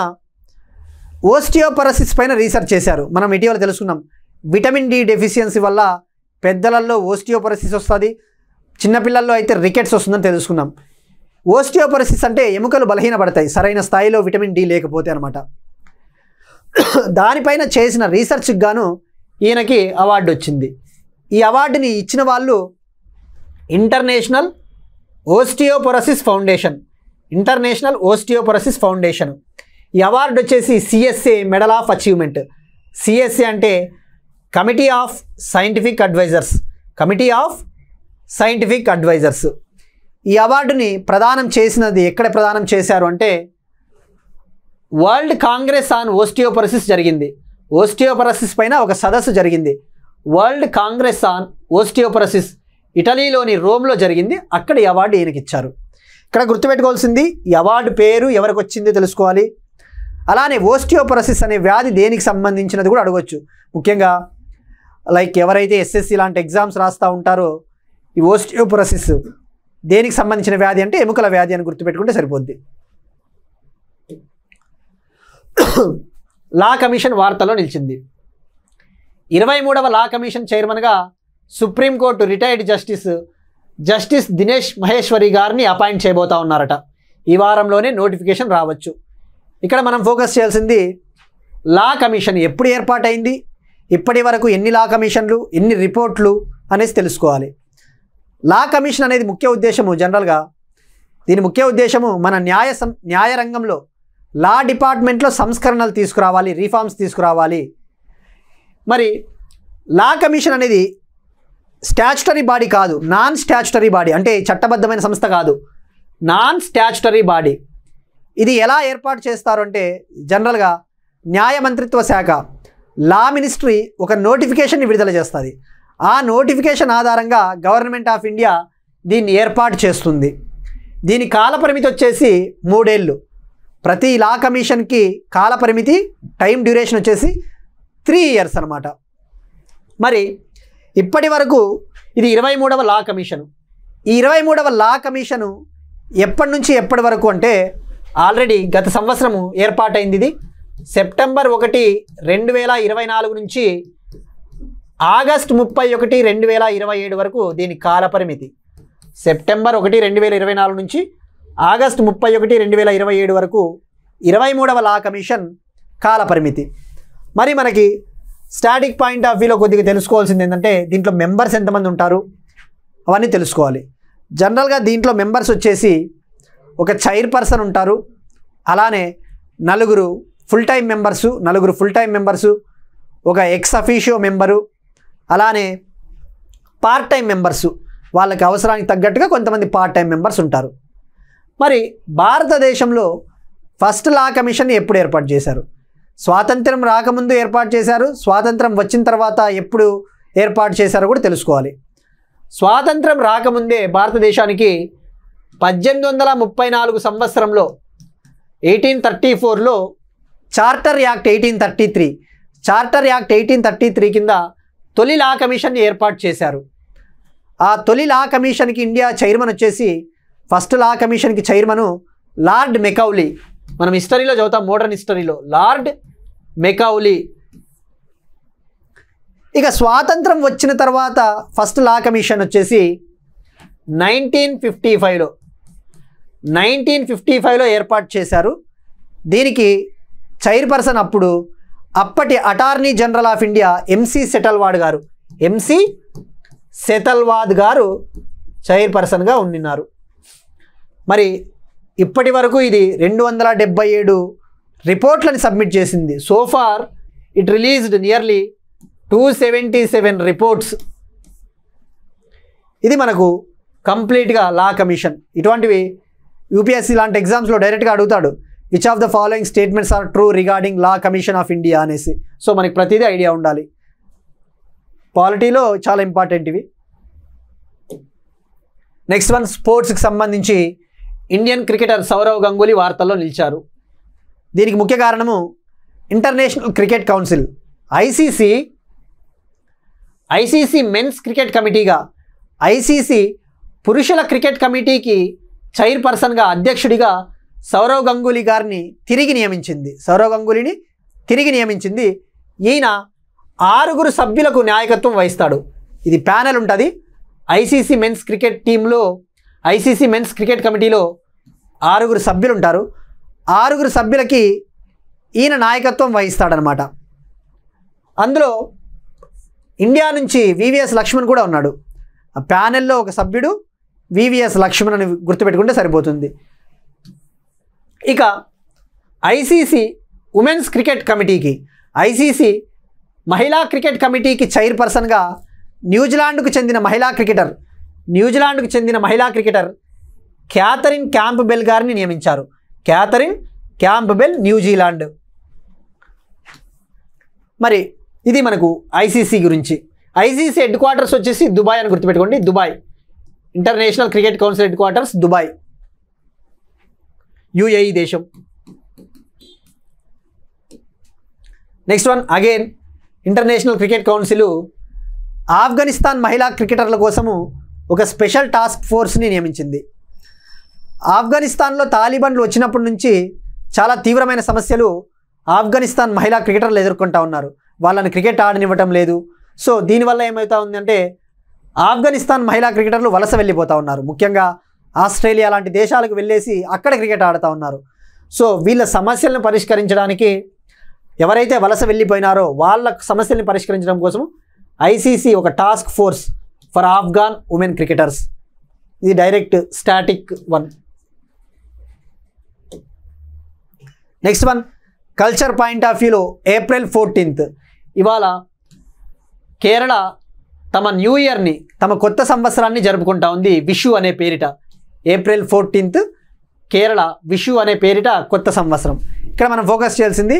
ఓస్టియోపొరోసిస్ పైన రీసెర్చ్ చేశారు. మనం ఇటీవల తెలుసుకున్నాం విటమిన్ డి డెఫిషియన్సీ వల్ల పెద్దలలో ఓస్టియోపొరోసిస్ వస్తుంది, చిన్నపిల్లల్లో అయితే రికెట్స్ వస్తుందని తెలుసుకున్నాం. ఓస్టియోపొరోసిస్ అంటే ఎముకలు బలహీనపడతాయి సరైన స్థాయిలో విటమిన్ డి లేకపోతే అనమాట. దానిపైన చేసిన రీసెర్చ్కి గాను ఈయనకి అవార్డు వచ్చింది. ఈ అవార్డుని ఇచ్చిన వాళ్ళు ఇంటర్నేషనల్ ఓస్టియోపొరోసిస్ ఫౌండేషన్. ఈ అవార్డు వచ్చేసి CSA medal of achievement. CSA అంటే కమిటీ ఆఫ్ సైంటిఫిక్ అడ్వైజర్స్. ఈ అవార్డుని ప్రదానం చేసినది ఎక్కడ ప్రదానం చేశారు అంటే వరల్డ్ కాంగ్రెస్ ఆన్ ఓస్టియోపొరోసిస్ జరిగింది. ఓస్టియోపొరోసిస్ పైన ఒక సదస్సు జరిగింది. వరల్డ్ కాంగ్రెస్ ఆన్ ఓస్టియోపొరోసిస్ ఇటలీలోని రోమ్లో జరిగింది. అక్కడ ఈ అవార్డు ఈయనకి ఇచ్చారు. ఇక్కడ గుర్తుపెట్టుకోవాల్సింది ఈ అవార్డు పేరు ఎవరికి వచ్చిందో తెలుసుకోవాలి. అలానే ఓస్టియోపొరోసిస్ అనే వ్యాధి దేనికి సంబంధించినది కూడా అడగవచ్చు. ముఖ్యంగా లైక్ ఎవరైతే ఎస్ఎస్సి లాంటి ఎగ్జామ్స్ రాస్తూ ఉంటారో ఈ ఓస్టియోపొరోసిస్ దేనికి సంబంధించిన వ్యాధి అంటే ఎముకల వ్యాధి అని గుర్తుపెట్టుకుంటే సరిపోద్ది. లా కమిషన్ వార్తల్లో నిలిచింది. 23వ లా కమిషన్ చైర్మన్గా supreme court retired justice Dinesh Maheshwari గారిని అపాయింట్ చేయబోతా ఉన్నారట. ఈ వారంలోనే నోటిఫికేషన్ రావచ్చు. ఇక్కడ మనం ఫోకస్ చేయాల్సింది లా కమిషన్ ఎప్పుడు ఏర్పాటైంది, ఇప్పటి వరకు ఎన్ని లా కమిషన్లు, ఎన్ని రిపోర్ట్లు అనేసి తెలుసుకోవాలి. లా కమిషన్ అనేది ముఖ్య ఉద్దేశము జనరల్గా దీని ముఖ్య ఉద్దేశము మన న్యాయ రంగంలో లా డిపార్ట్మెంట్లో సంస్కరణలు తీసుకురావాలి, రిఫార్మ్స్ తీసుకురావాలి. మరి లా కమిషన్ అనేది స్టాచ్యుటరీ బాడీ కాదు, నాన్ స్టాచ్యుటరీ బాడీ. అంటే చట్టబద్ధమైన సంస్థ కాదు, నాన్ స్టాచ్యుటరీ బాడీ. ఇది ఎలా ఏర్పాటు చేస్తారు అంటే జనరల్గా న్యాయ మంత్రిత్వ శాఖ లా మినిస్ట్రీ ఒక నోటిఫికేషన్ని విడుదల చేస్తుంది. ఆ నోటిఫికేషన్ ఆధారంగా గవర్నమెంట్ ఆఫ్ ఇండియా దీన్ని ఏర్పాటు చేస్తుంది. దీని కాలపరిమితి వచ్చేసి 3 ఏళ్ళు. ప్రతి లా కమిషన్కి కాలపరిమితి టైం డ్యూరేషన్ వచ్చేసి 3 ఇయర్స్ అనమాట. మరి ఇప్పటి వరకు ఇది 23వ లా కమిషను. ఈ 23వ లా కమిషను ఎప్పటి నుంచి ఎప్పటి వరకు అంటే ఆల్రెడీ గత సంవత్సరము ఏర్పాటైంది. ఇది సెప్టెంబర్ 1, 2024 నుంచి ఆగస్టు 31, 2027 వరకు దీని కాలపరిమితి. సెప్టెంబర్ 1, 2024 నుంచి ఆగస్టు 31, 2027 వరకు 23వ లా కమిషన్ కాలపరిమితి. మరి మనకి స్టాటిక్ పాయింట్ ఆఫ్ వ్యూలో కొద్దిగా తెలుసుకోవాల్సింది ఏంటంటే దీంట్లో మెంబర్స్ ఎంతమంది ఉంటారు అవన్నీ తెలుసుకోవాలి. జనరల్గా దీంట్లో మెంబర్స్ వచ్చేసి ఒక చైర్పర్సన్ ఉంటారు, అలానే 4 ఫుల్ టైం మెంబర్సు, ఒక ఎక్స్ అఫీషియో మెంబరు, అలానే పార్ట్ టైం మెంబర్సు, వాళ్ళకి అవసరానికి తగ్గట్టుగా కొంతమంది పార్ట్ టైం మెంబర్స్ ఉంటారు. మరి భారతదేశంలో ఫస్ట్ లా కమిషన్ ఎప్పుడు ఏర్పాటు చేశారు? స్వాతంత్రం రాకముందు ఏర్పాటు చేశారు, స్వాతంత్రం వచ్చిన తర్వాత ఎప్పుడు ఏర్పాటు చేశారో కూడా తెలుసుకోవాలి. స్వాతంత్రం రాకముందే భారతదేశానికి 1834 సంవత్సరంలో 1834లో చార్టర్ యాక్ట్ 1833, చార్టర్ యాక్ట్ 1833 కింద తొలి లా కమిషన్ ఏర్పాటు చేశారు. ఆ తొలి లా కమిషన్కి ఇండియా చైర్మన్ వచ్చేసి, ఫస్ట్ లా కమిషన్కి చైర్మను లార్డ్ మెకౌలీ. మనం హిస్టరీలో చదువుతాం, మోడర్న్ హిస్టరీలో లార్డ్ మెకౌలీ. ఇక స్వాతంత్రం వచ్చిన తర్వాత ఫస్ట్ లా కమిషన్ వచ్చేసి 1955లో ఏర్పాటు చేశారు. దీనికి చైర్పర్సన్ అప్పటి attorney general of India MC Setalvad గారు చైర్పర్సన్గా ఉండినారు. మరి ఇప్పటి వరకు ఇది 277 రిపోర్ట్లను సబ్మిట్ చేసింది. So far it released nearly 277 reports. ఇది మనకు కంప్లీట్గా లా కమిషన్. ఇటువంటివి యూపీఎస్సీ లాంటి ఎగ్జామ్స్లో డైరెక్ట్గా అడుగుతాడు, which of the following statements are true regarding law commission of India అనేసి. సో మనకి ప్రతిదీ ఐడియా ఉండాలి. పాలిటీలో చాలా ఇంపార్టెంట్ ఇవి. నెక్స్ట్ వన్, స్పోర్ట్స్కి సంబంధించి ఇండియన్ క్రికెటర్ సౌరవ్ గంగూలీ వార్తల్లో నిలిచారు. దీనికి ముఖ్య కారణము international cricket council ICC men's cricket కమిటీగా, ఐసీసీ పురుషుల క్రికెట్ కమిటీకి చైర్పర్సన్గా, అధ్యక్షుడిగా సౌరవ్ గంగూలీ గారిని తిరిగి నియమించింది. ఈయన 6 సభ్యులకు నాయకత్వం వహిస్తాడు. ఇది ప్యానెల్ ఉంటుంది. ఐసీసీ మెన్స్ క్రికెట్ టీంలో, ఐసీసీ మెన్స్ క్రికెట్ కమిటీలో 6 సభ్యులు ఉంటారు. 6 సభ్యులకి ఈయన నాయకత్వం వహిస్తాడనమాట. అందులో ఇండియా నుంచి వివిఎస్ లక్ష్మణ్ కూడా ఉన్నాడు. ఆ ప్యానెల్లో ఒక సభ్యుడు వివిఎస్ లక్ష్మణ్ అని గుర్తుపెట్టుకుంటే సరిపోతుంది. ఇక ఐసీసీ ఉమెన్స్ క్రికెట్ కమిటీకి, ఐసీసీ మహిళా క్రికెట్ కమిటీకి చైర్పర్సన్గా న్యూజిలాండ్కు చెందిన మహిళా క్రికెటర్ క్యాథరిన్ క్యాంప్బెల్ గారిని నియమించారు. Catherine Campbell, New Zealand. మరి ఇది మనకు ఐసీసీ గురించి. ఐసీసీ హెడ్ క్వార్టర్స్ వచ్చేసి దుబాయ్ అని గుర్తుపెట్టుకోండి. Dubai, international cricket council headquarters Dubai, UAE దేశం. Next one, again international cricket council Afghanistan మహిళా క్రికెటర్ల కోసము ఒక స్పెషల్ టాస్క్ ఫోర్స్ని నియమించింది. ఆఫ్ఘనిస్తాన్లో తాలిబాన్లు వచ్చినప్పటి నుంచి చాలా తీవ్రమైన సమస్యలు ఆఫ్ఘనిస్తాన్ మహిళా క్రికెటర్లు ఎదుర్కొంటూ ఉన్నారు. వాళ్ళని క్రికెట్ ఆడనివ్వటం లేదు. సో దీనివల్ల ఏమవుతా ఉందంటే ఆఫ్ఘనిస్తాన్ మహిళా క్రికెటర్లు వలస వెళ్ళిపోతూ ఉన్నారు. ముఖ్యంగా ఆస్ట్రేలియా లాంటి దేశాలకు వెళ్ళేసి అక్కడ క్రికెట్ ఆడుతూ ఉన్నారు. సో వీళ్ళ సమస్యలను పరిష్కరించడానికి, ఎవరైతే వలస వెళ్ళిపోయినారో వాళ్ళ సమస్యల్ని పరిష్కరించడం కోసం ఐసీసీ ఒక task force for Afghan women cricketers. ఇది direct static one. Next one, culture point of వ్యూలో ఏప్రిల్ 14 ఇవాళ కేరళ తమ న్యూ ఇయర్ని, తమ కొత్త సంవత్సరాన్ని జరుపుకుంటా ఉంది విషు అనే పేరిట. ఏప్రిల్ 14 కేరళ విషు అనే పేరిట కొత్త సంవత్సరం. ఇక్కడ మనం ఫోకస్ చేయాల్సింది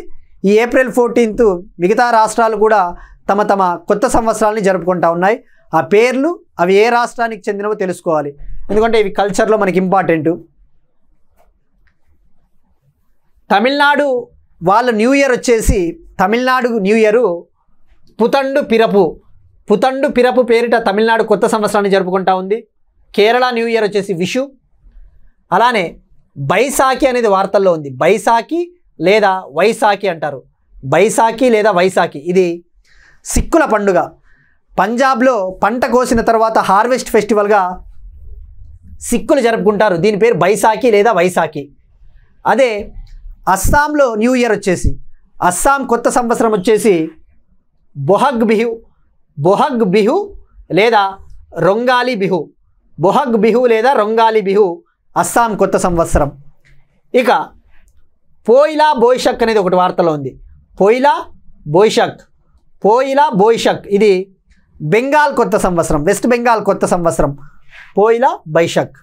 ఈ ఏప్రిల్ 14 మిగతా రాష్ట్రాలు కూడా తమ కొత్త సంవత్సరాలని జరుపుకుంటా ఉన్నాయి. ఆ పేర్లు అవి ఏ రాష్ట్రానికి చెందినవో తెలుసుకోవాలి, ఎందుకంటే ఇవి కల్చర్లో మనకి ఇంపార్టెంట్. తమిళనాడు వాళ్ళ న్యూ ఇయర్ వచ్చేసి, తమిళనాడు న్యూ ఇయరు పుతండు పిరపు పేరిట తమిళనాడు కొత్త సంవత్సరాన్ని జరుపుకుంటా ఉంది. కేరళ న్యూ ఇయర్ వచ్చేసి విషు. అలానే బైసాఖి అనేది వార్తల్లో ఉంది. బైసాఖి లేదా వైశాఖి అంటారు. బైసాఖి లేదా వైశాఖి ఇది సిక్కుల పండుగ. పంజాబ్లో పంట కోసిన తర్వాత హార్వెస్ట్ ఫెస్టివల్గా సిక్కులు జరుపుకుంటారు. దీని పేరు బైసాఖి లేదా వైశాఖి. అదే అస్సాంలో న్యూ ఇయర్ వచ్చేసి, అస్సాం కొత్త సంవత్సరం వచ్చేసి బొహగ్ బిహు లేదా రొంగాలి బిహు. బొహగ్ బిహు లేదా రొంగాలి బిహు అస్సాం కొత్త సంవత్సరం. ఇక పోయిలా బోయిషక్ అనేది ఒకటి వార్తలో ఉంది. పోయిలా బోయిషక్. పోయిలా బోయిషక్, ఇది బెంగాల్ కొత్త సంవత్సరం, వెస్ట్ బెంగాల్ కొత్త సంవత్సరం, పోయిలా బైషక్.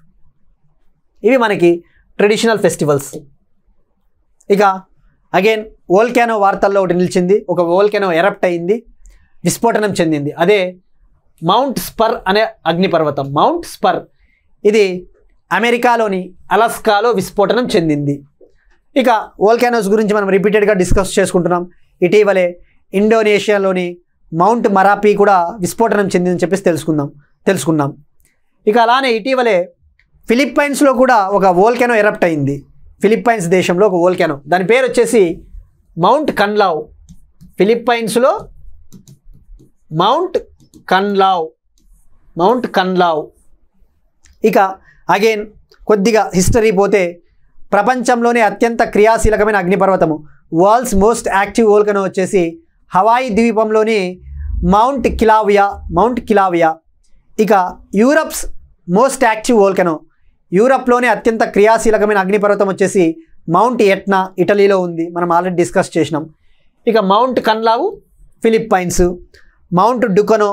ఇవి మనకి ట్రెడిషనల్ ఫెస్టివల్స్. ఇక అగైన్ వోల్కానో వార్తల్లో ఒకటి నిలిచింది. ఒక వోల్కానో ఎరప్ట్ అయింది, విస్ఫోటనం చెందింది. అదే మౌంట్ స్పర్ అనే అగ్నిపర్వతం. మౌంట్ స్పర్ ఇది అమెరికాలోని అలాస్కాలో విస్ఫోటనం చెందింది. ఇక వోల్కానోస్ గురించి మనం రిపీటెడ్గా డిస్కస్ చేసుకుంటున్నాం. ఇటీవలే ఇండోనేషియాలోని మౌంట్ మరాపీ కూడా విస్ఫోటనం చెందిందని చెప్పేసి తెలుసుకున్నాం. ఇక అలానే ఇటీవలే ఫిలిప్పైన్స్లో కూడా ఒక వోల్కానో ఎరప్ట్ అయింది. ఫిలిప్పైన్స్ దేశంలో ఒక వోల్కానో, దాని పేరు వచ్చేసి మౌంట్ కన్లావ్. ఫిలిప్పైన్స్లో మౌంట్ కన్లావ్. ఇక అగైన్ కొద్దిగా హిస్టరీ పోతే, ప్రపంచంలోనే అత్యంత క్రియాశీలకమైన అగ్నిపర్వతము, వరల్డ్స్ మోస్ట్ యాక్టివ్ వోల్కనో వచ్చేసి హవాయి ద్వీపంలోని మౌంట్ కిలావియా. ఇక యూరప్స్ మోస్ట్ యాక్టివ్ వోల్కనో, యూరప్లోనే అత్యంత క్రియాశీలకమైన అగ్నిపర్వతం వచ్చేసి మౌంట్ ఎట్నా, ఇటలీలో ఉంది. మనం ఆల్రెడీ డిస్కస్ చేసినాం. ఇక mount Kanlaon Philippines, mount Dukono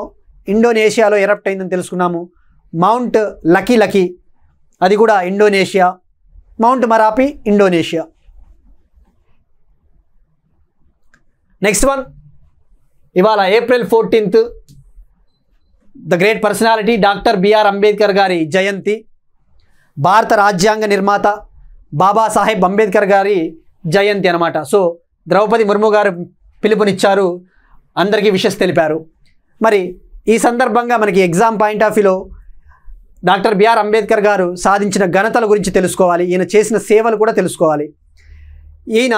ఇండోనేషియాలో ఎరప్ట్ అయిందని తెలుసుకున్నాము. మౌంట్ లకీ అది కూడా Indonesia. Mount Marapi Indonesia. Next one, ఇవాళ April 14th the great personality doctor BR Ambedkar గారి జయంతి. భారత రాజ్యాంగ నిర్మాత బాబాసాహెబ్ అంబేద్కర్ గారి జయంతి అనమాట. సో ద్రౌపది ముర్ము గారు పిలుపునిచ్చారు, అందరికీ విషెస్ తెలిపారు. మరి ఈ సందర్భంగా మనకి ఎగ్జామ్ పాయింట్ ఆఫ్ వ్యూలో డాక్టర్ బిఆర్ అంబేద్కర్ గారు సాధించిన ఘనతల గురించి తెలుసుకోవాలి, ఈయన చేసిన సేవలు కూడా తెలుసుకోవాలి. ఈయన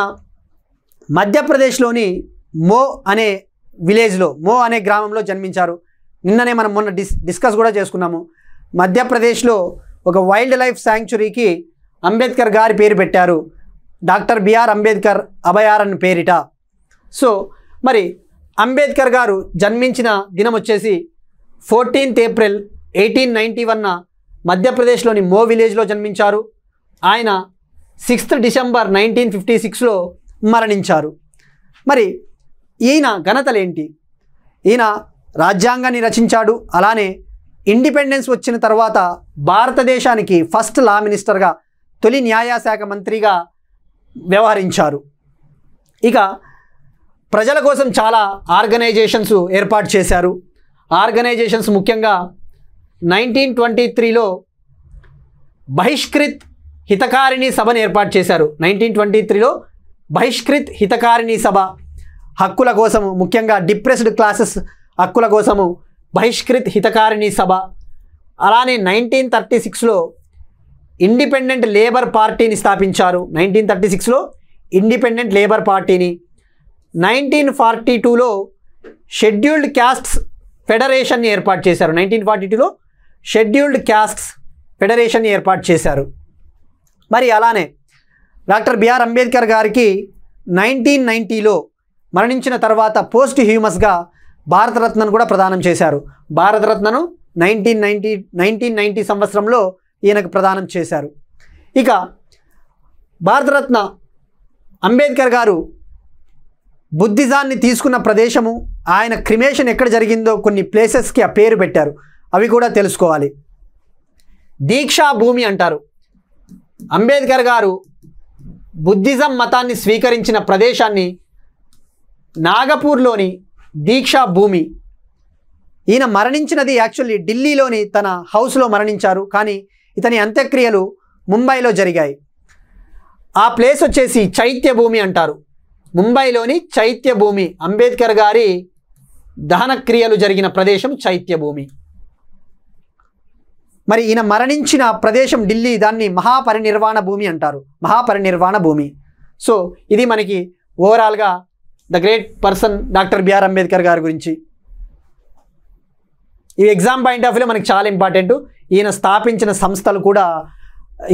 మధ్యప్రదేశ్లోని మో అనే విలేజ్లో, మో అనే గ్రామంలో జన్మించారు. నిన్ననే మనం మొన్న డిస్కస్ కూడా చేసుకున్నాము. మధ్యప్రదేశ్లో ఒక వైల్డ్ లైఫ్ శాంక్చురీకి అంబేద్కర్ గారి పేరు పెట్టారు, డాక్టర్ బిఆర్ అంబేద్కర్ అభయారణ్య పేరిట. సో మరి అంబేద్కర్ గారు జన్మించిన దినం వచ్చేసి 14th April 1891 మధ్యప్రదేశ్లోని మో విలేజ్లో జన్మించారు. ఆయన 6th December 1956లో మరణించారు. మరి ఈయన ఘనతలేంటి? ఈయన రాజ్యాంగాన్ని రచించాడు, అలానే ఇండిపెండెన్స్ వచ్చిన తర్వాత భారతదేశానికి ఫస్ట్ లా మినిస్టర్గా, తొలి న్యాయశాఖ మంత్రిగా వ్యవహరించారు. ఇక ప్రజల కోసం చాలా ఆర్గనైజేషన్స్ ఏర్పాటు చేశారు. ఆర్గనైజేషన్స్ ముఖ్యంగా 1923లో బహిష్కృత్ హితకారిణి సభను ఏర్పాటు చేశారు. 1923లో బహిష్కృత్ హితకారిణి సభ, హక్కుల కోసము, ముఖ్యంగా డిప్రెస్డ్ క్లాసెస్ హక్కుల కోసము బహిష్కృత్ హితకారిణి సభ. అలానే 1936లో ఇండిపెండెంట్ లేబర్ పార్టీని స్థాపించారు. 1936లో ఇండిపెండెంట్ లేబర్ పార్టీని. 1942లో షెడ్యూల్డ్ క్యాస్ట్స్ ఫెడరేషన్ని ఏర్పాటు చేశారు. 1942లో షెడ్యూల్డ్ క్యాస్ట్స్ ఫెడరేషన్ని ఏర్పాటు చేశారు. మరి అలానే డాక్టర్ బిఆర్ అంబేద్కర్ గారికి 1990లో మరణించిన తర్వాత పోస్ట్ హ్యూమస్గా భారతరత్నను కూడా ప్రదానం చేశారు. భారతరత్నను 1990 సంవత్సరంలో ఈయనకు ప్రదానం చేశారు. ఇక భారతరత్న అంబేద్కర్ గారు బుద్ధిజాన్ని తీసుకున్న ప్రదేశము, ఆయన క్రిమేషన్ ఎక్కడ జరిగిందో కొన్ని ప్లేసెస్కి ఆ పేరు పెట్టారు, అవి కూడా తెలుసుకోవాలి. దీక్షా భూమి అంటారు. అంబేద్కర్ గారు బుద్ధిజం మతాన్ని స్వీకరించిన ప్రదేశాన్ని నాగపూర్లోని దీక్షా భూమి. ఈయన మరణించినది యాక్చువల్లీ ఢిల్లీలోని తన హౌస్లో మరణించారు, కానీ ఇతని అంత్యక్రియలు ముంబైలో జరిగాయి. ఆ ప్లేస్ వచ్చేసి చైత్య భూమి అంటారు. ముంబైలోని చైత్య భూమి, అంబేద్కర్ గారి దహన క్రియలు జరిగిన ప్రదేశం చైత్య భూమి. మరి ఈయన మరణించిన ప్రదేశం ఢిల్లీ, దాన్ని మహాపరినిర్వాణ భూమి అంటారు, మహాపరినిర్వాణ భూమి. సో ఇది మనకి ఓవరాల్గా the great person doctor BR Ambedkar గారి గురించి. ఈ ఎగ్జామ్ పాయింట్ ఆఫ్ వ్యూలో మనకి చాలా ఇంపార్టెంట్. ఈయన స్థాపించిన సంస్థలు కూడా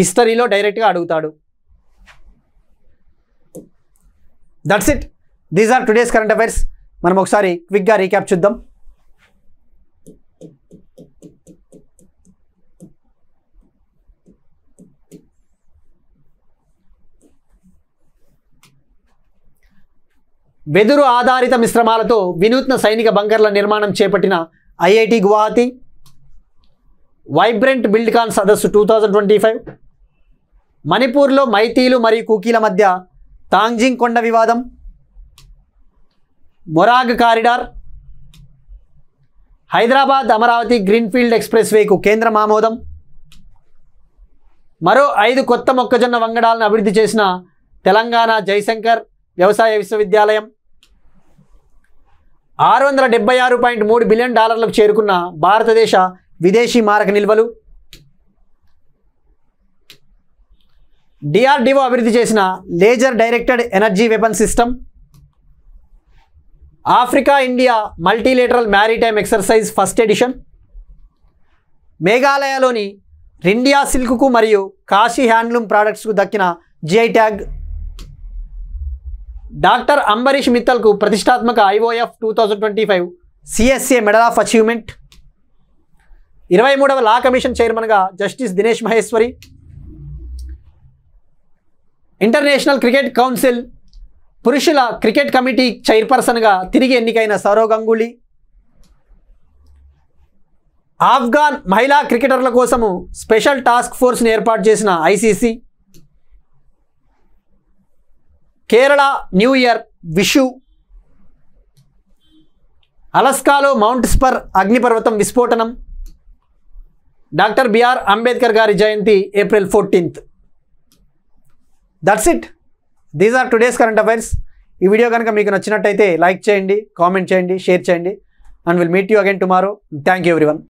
హిస్టరీలో డైరెక్ట్గా అడుగుతాడు. That's it, these are today's current affairs. మనం ఒకసారి క్విక్గా రీక్యాప్ చూద్దాం. వెదురు ఆధారిత మిశ్రమాలతో వినూత్న సైనిక బంకర్ల నిర్మాణం చేపట్టిన ఐఐటి గువాహతి. వైబ్రెంట్ బిల్డ్కాన్ సదస్సు 2025. మణిపూర్లో మైతీలు మరియు కుకీల మధ్య తాంగ్జింగ్ కొండ వివాదం. మొరాగ్ corridor. Hyderabad Amaravati greenfield express వేకు కేంద్రం ఆమోదం. మరో 5 కొత్త మొక్కజొన్న వంగడాలను అభివృద్ధి చేసిన తెలంగాణ జయశంకర్ వ్యవసాయ విశ్వవిద్యాలయం. $676.3 బిలియన్ చేరుకున్న భారతదేశ విదేశీ మారక నిల్వలు. డిఆర్డిఓ అభివృద్ధి చేసిన laser directed energy weapon system. Africa India multilateral maritime exercise first edition. మేఘాలయలోని రిండియా సిల్క్కు మరియు కాశీ హ్యాండ్లూమ్ ప్రోడక్ట్స్కు దక్కిన జిఐ ట్యాగ్. డాక్టర్ అంబరీష్ మిత్తల్కు ప్రతిష్టాత్మక IOF 2025 CSA medal of achievement. 23వ లా కమిషన్ చైర్మన్గా justice Dinesh Maheshwari. International cricket council పురుషుల క్రికెట్ కమిటీ చైర్పర్సన్గా తిరిగి ఎన్నికైన సౌరవ్ గంగూలీ. ఆఫ్ఘాన్ మహిళా క్రికెటర్ల కోసము స్పెషల్ టాస్క్ ఫోర్స్ని ఏర్పాటు చేసిన ICC. Kerala new year Vishu. అలస్కాలో మౌంట్ స్పర్ అగ్నిపర్వతం విస్ఫోటనం. డాక్టర్ బిఆర్ అంబేద్కర్ గారి జయంతి April 14th. That's it. These are today's current affairs. ఈ వీడియో కనుక మీకు నచ్చినట్టయితే లైక్ చేయండి, కామెంట్ చేయండి, షేర్ చేయండి. And will meet you again tomorrow. Thank you everyone.